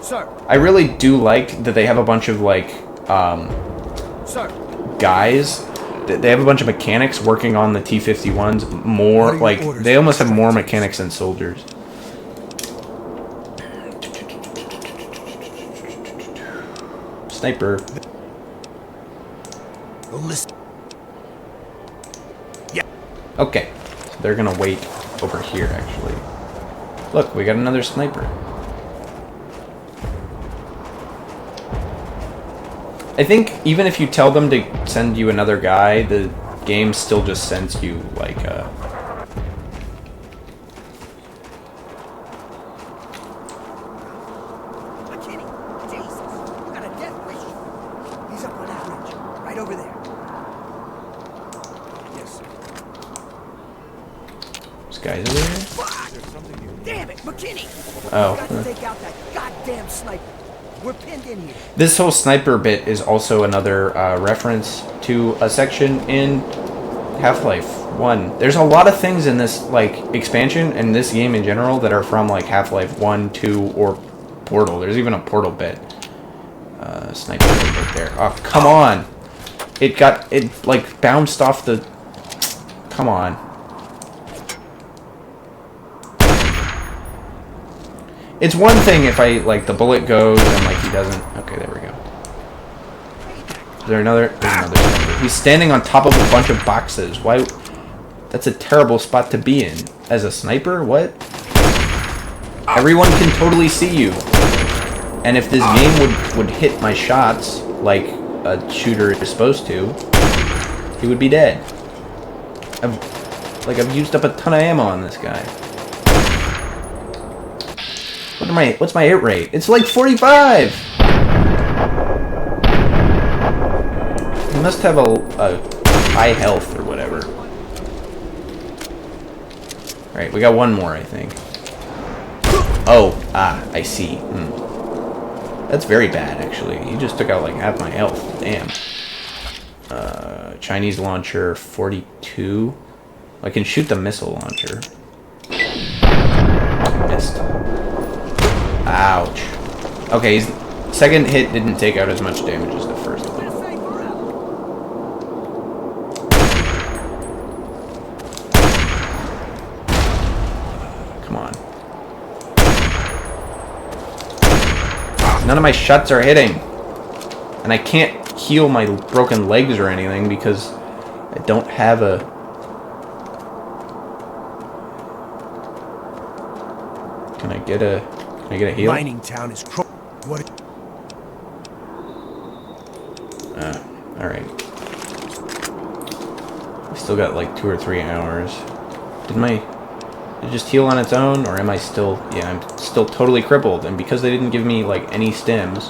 [SPEAKER 2] Sir.
[SPEAKER 1] I really do like that they have a bunch of like
[SPEAKER 2] Sir.
[SPEAKER 1] guys. They have a bunch of mechanics working on the T-51s. More like they almost have more mechanics than soldiers. Sniper.
[SPEAKER 2] Listen.
[SPEAKER 1] Okay, so they're gonna wait over here actually. Look, we got another sniper. I think even if you tell them to send you another guy, the game still just sends you, like,
[SPEAKER 2] McKinney, Jesus, you got a death wish. He's up on that ridge, right over there. Yes, sir.
[SPEAKER 1] This guy's over here?
[SPEAKER 2] Fuck! Damn it, McKinney!
[SPEAKER 1] Oh.
[SPEAKER 2] Got to take out that goddamn sniper. We're pinned in here.
[SPEAKER 1] This whole sniper bit is also another reference to a section in Half-Life 1. There's a lot of things in this, like, expansion and this game in general that are from, like, Half-Life 1, 2, or Portal. There's even a Portal bit. Sniper right there. Oh, come on! It, like, bounced off the... Come on. It's one thing if I, like, the bullet goes and, like, he doesn't... Okay, there we go. Is there another... There's another sniper. He's standing on top of a bunch of boxes. Why... That's a terrible spot to be in. As a sniper? What? Everyone can totally see you. And if this game would hit my shots, like a shooter is supposed to, he would be dead. I've used up a ton of ammo on this guy. What's my hit rate? It's like 45! He must have a high health or whatever. Alright, we got one more, I think. Oh, I see. That's very bad, actually. He just took out like half my health. Damn. Chinese launcher, 42. I can shoot the missile launcher. Missed. Ouch. Okay, his second hit didn't take out as much damage as the first one. Come on. None of my shots are hitting. And I can't heal my broken legs or anything because I don't have a... Can I get a heal?
[SPEAKER 2] Mining town is what?
[SPEAKER 1] Alright. We still got like 2 or 3 hours. Did it just heal on its own, or am I still... Yeah, I'm still totally crippled, and because they didn't give me like any stims...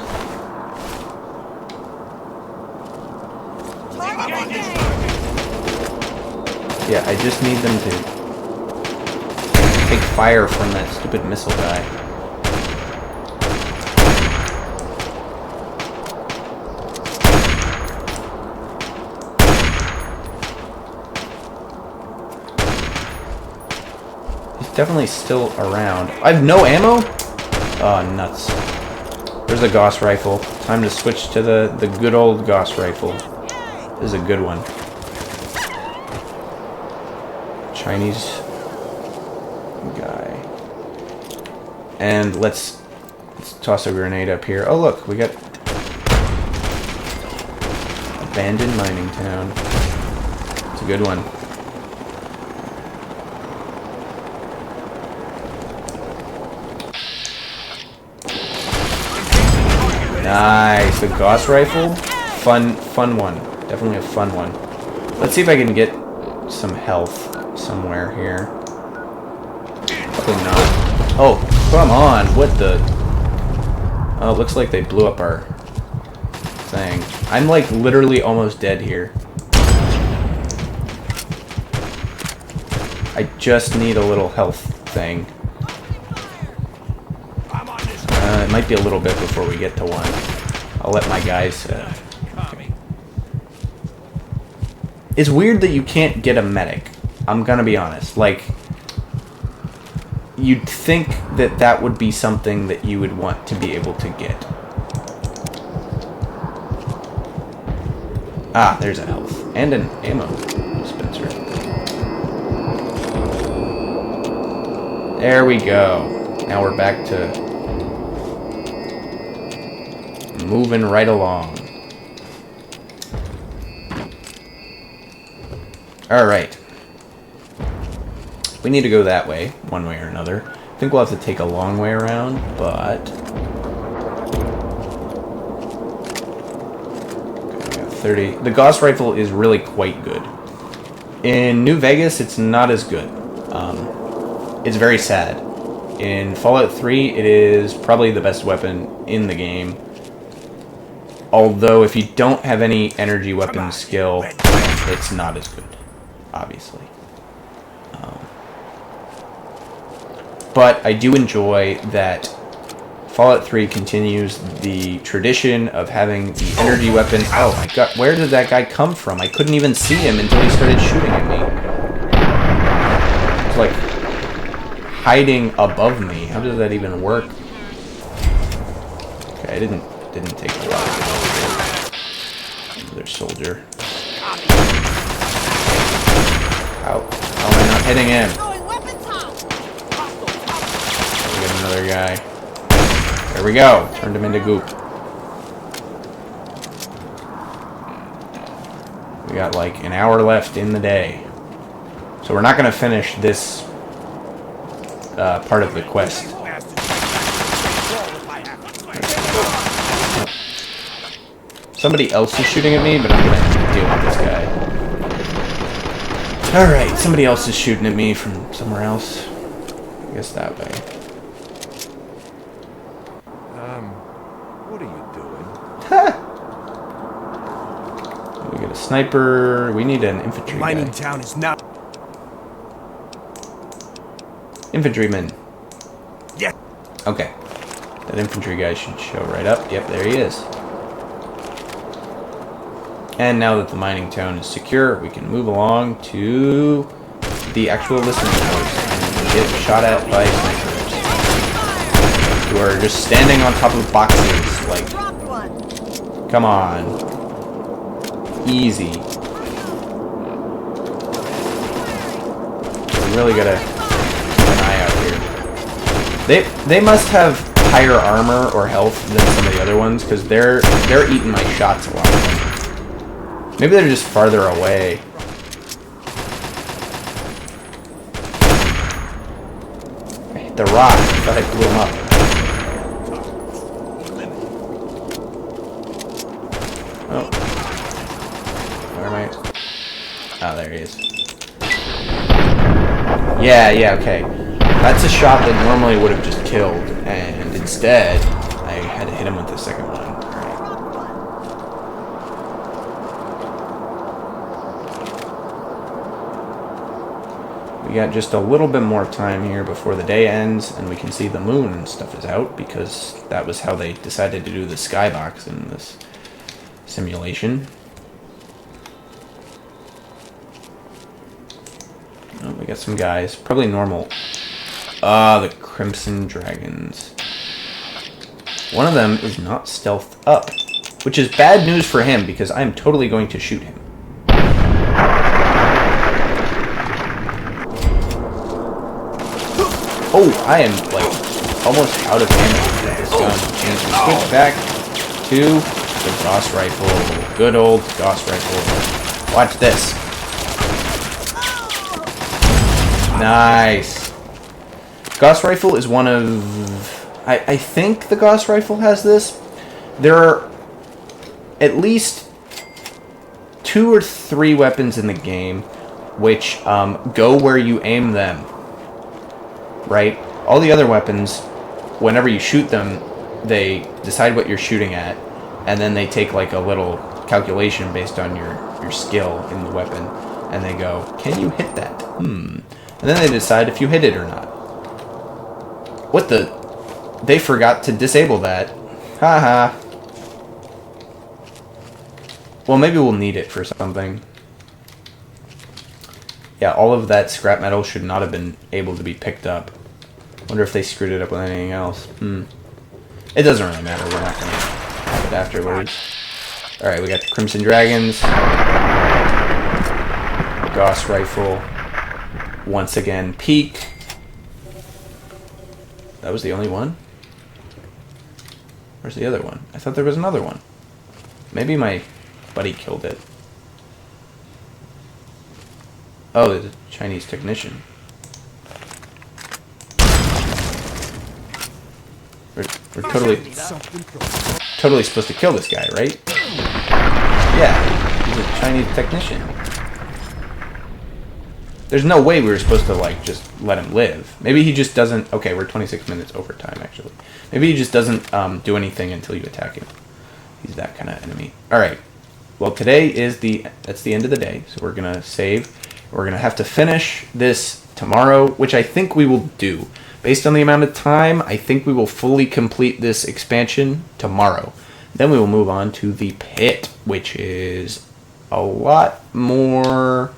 [SPEAKER 1] Yeah, I just need them to take fire from that stupid missile guy. Definitely still around. I have no ammo? Oh, nuts. There's a Gauss rifle. Time to switch to the good old Gauss rifle. This is a good one. Chinese guy. And let's toss a grenade up here. Oh, look, we got abandoned mining town. It's a good one. Nice, the Gauss rifle, fun one, definitely a fun one. Let's see if I can get some health somewhere here. Probably not. Oh, come on, what the? Oh, it looks like they blew up our thing. I'm like literally almost dead here. I just need a little health thing. It might be a little bit before we get to one. I'll let my guys... Okay. It's weird that you can't get a medic. I'm gonna be honest. Like, you'd think that that would be something that you would want to be able to get. Ah, there's a health. And an ammo dispenser. There we go. Now we're back to... moving right along. Alright. We need to go that way, one way or another. I think we'll have to take a long way around, but... 30. The Gauss rifle is really quite good. In New Vegas, it's not as good. It's very sad. In Fallout 3, it is probably the best weapon in the game. Although, if you don't have any energy weapon skill, it's not as good, obviously. But I do enjoy that Fallout 3 continues the tradition of having the energy weapon. Oh my god, where did that guy come from? I couldn't even see him until he started shooting at me. It's like hiding above me. How does that even work? Okay, I didn't take a lot. Another soldier. How am I not hitting him? We got another guy. There we go. Turned him into goop. We got like an hour left in the day. So we're not going to finish this part of the quest. Somebody else is shooting at me, but I'm going to deal with this guy. Alright, somebody else is shooting at me from somewhere else. I guess that way.
[SPEAKER 7] What are you doing?
[SPEAKER 1] We get a sniper. We need an infantry
[SPEAKER 7] Mining
[SPEAKER 1] guy.
[SPEAKER 7] town is now.
[SPEAKER 1] Infantryman.
[SPEAKER 7] Yeah.
[SPEAKER 1] Okay. That infantry guy should show right up. Yep, there he is. And now that the mining town is secure, we can move along to the actual listening post and get shot at by snipers who are just standing on top of boxes. Like, come on, easy. We really gotta keep an eye out here. They must have higher armor or health than some of the other ones because they're eating my shots a lot. Maybe they're just farther away. I hit the rock. I thought I blew him up. Oh. Where am I? Oh, there he is. Yeah, okay. That's a shot that normally would have just killed, and instead, I had to hit him with the second one. We got just a little bit more time here before the day ends, and we can see the moon and stuff is out, because that was how they decided to do the skybox in this simulation. Oh, we got some guys. Probably normal. The Crimson Dragons. One of them is not stealthed up, which is bad news for him, because I'm totally going to shoot him. Oh, I am, like, almost out of ammo with this gun. And we switch back to the Gauss rifle. Good old Gauss rifle. Watch this. Nice. Gauss rifle is one of... I think the Gauss rifle has this. There are at least 2 or 3 weapons in the game which go where you aim them. Right? All the other weapons, whenever you shoot them, they decide what you're shooting at, and then they take like a little calculation based on your skill in the weapon, and they go, can you hit that? And then they decide if you hit it or not. What the? They forgot to disable that. Haha. Well, maybe we'll need it for something. Yeah, all of that scrap metal should not have been able to be picked up. Wonder if they screwed it up with anything else. It doesn't really matter. We're not going to have it afterwards. Alright, we got the Crimson Dragons. Gauss rifle. Once again, peek. That was the only one? Where's the other one? I thought there was another one. Maybe my buddy killed it. Oh, the Chinese technician. We're totally supposed to kill this guy, right? Yeah, he's a Chinese technician. There's no way we were supposed to, like, just let him live. Maybe he just doesn't... Okay, we're 26 minutes over time, actually. Maybe he just doesn't do anything until you attack him. He's that kind of enemy. Alright. Well, today is that's the end of the day, so we're going to save. We're going to have to finish this tomorrow, which I think we will do. Based on the amount of time, I think we will fully complete this expansion tomorrow. Then we will move on to the pit, which is a lot more...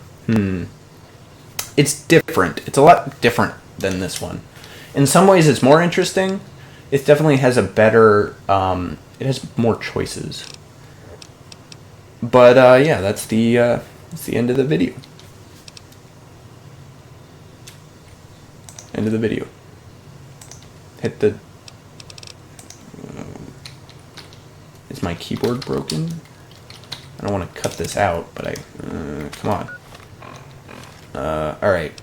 [SPEAKER 1] It's different. It's a lot different than this one. In some ways, it's more interesting. It definitely has a better... it has more choices. But, yeah, that's the end of the video. End of the video. Hit the... is my keyboard broken? I don't want to cut this out, but I... come on. Alright.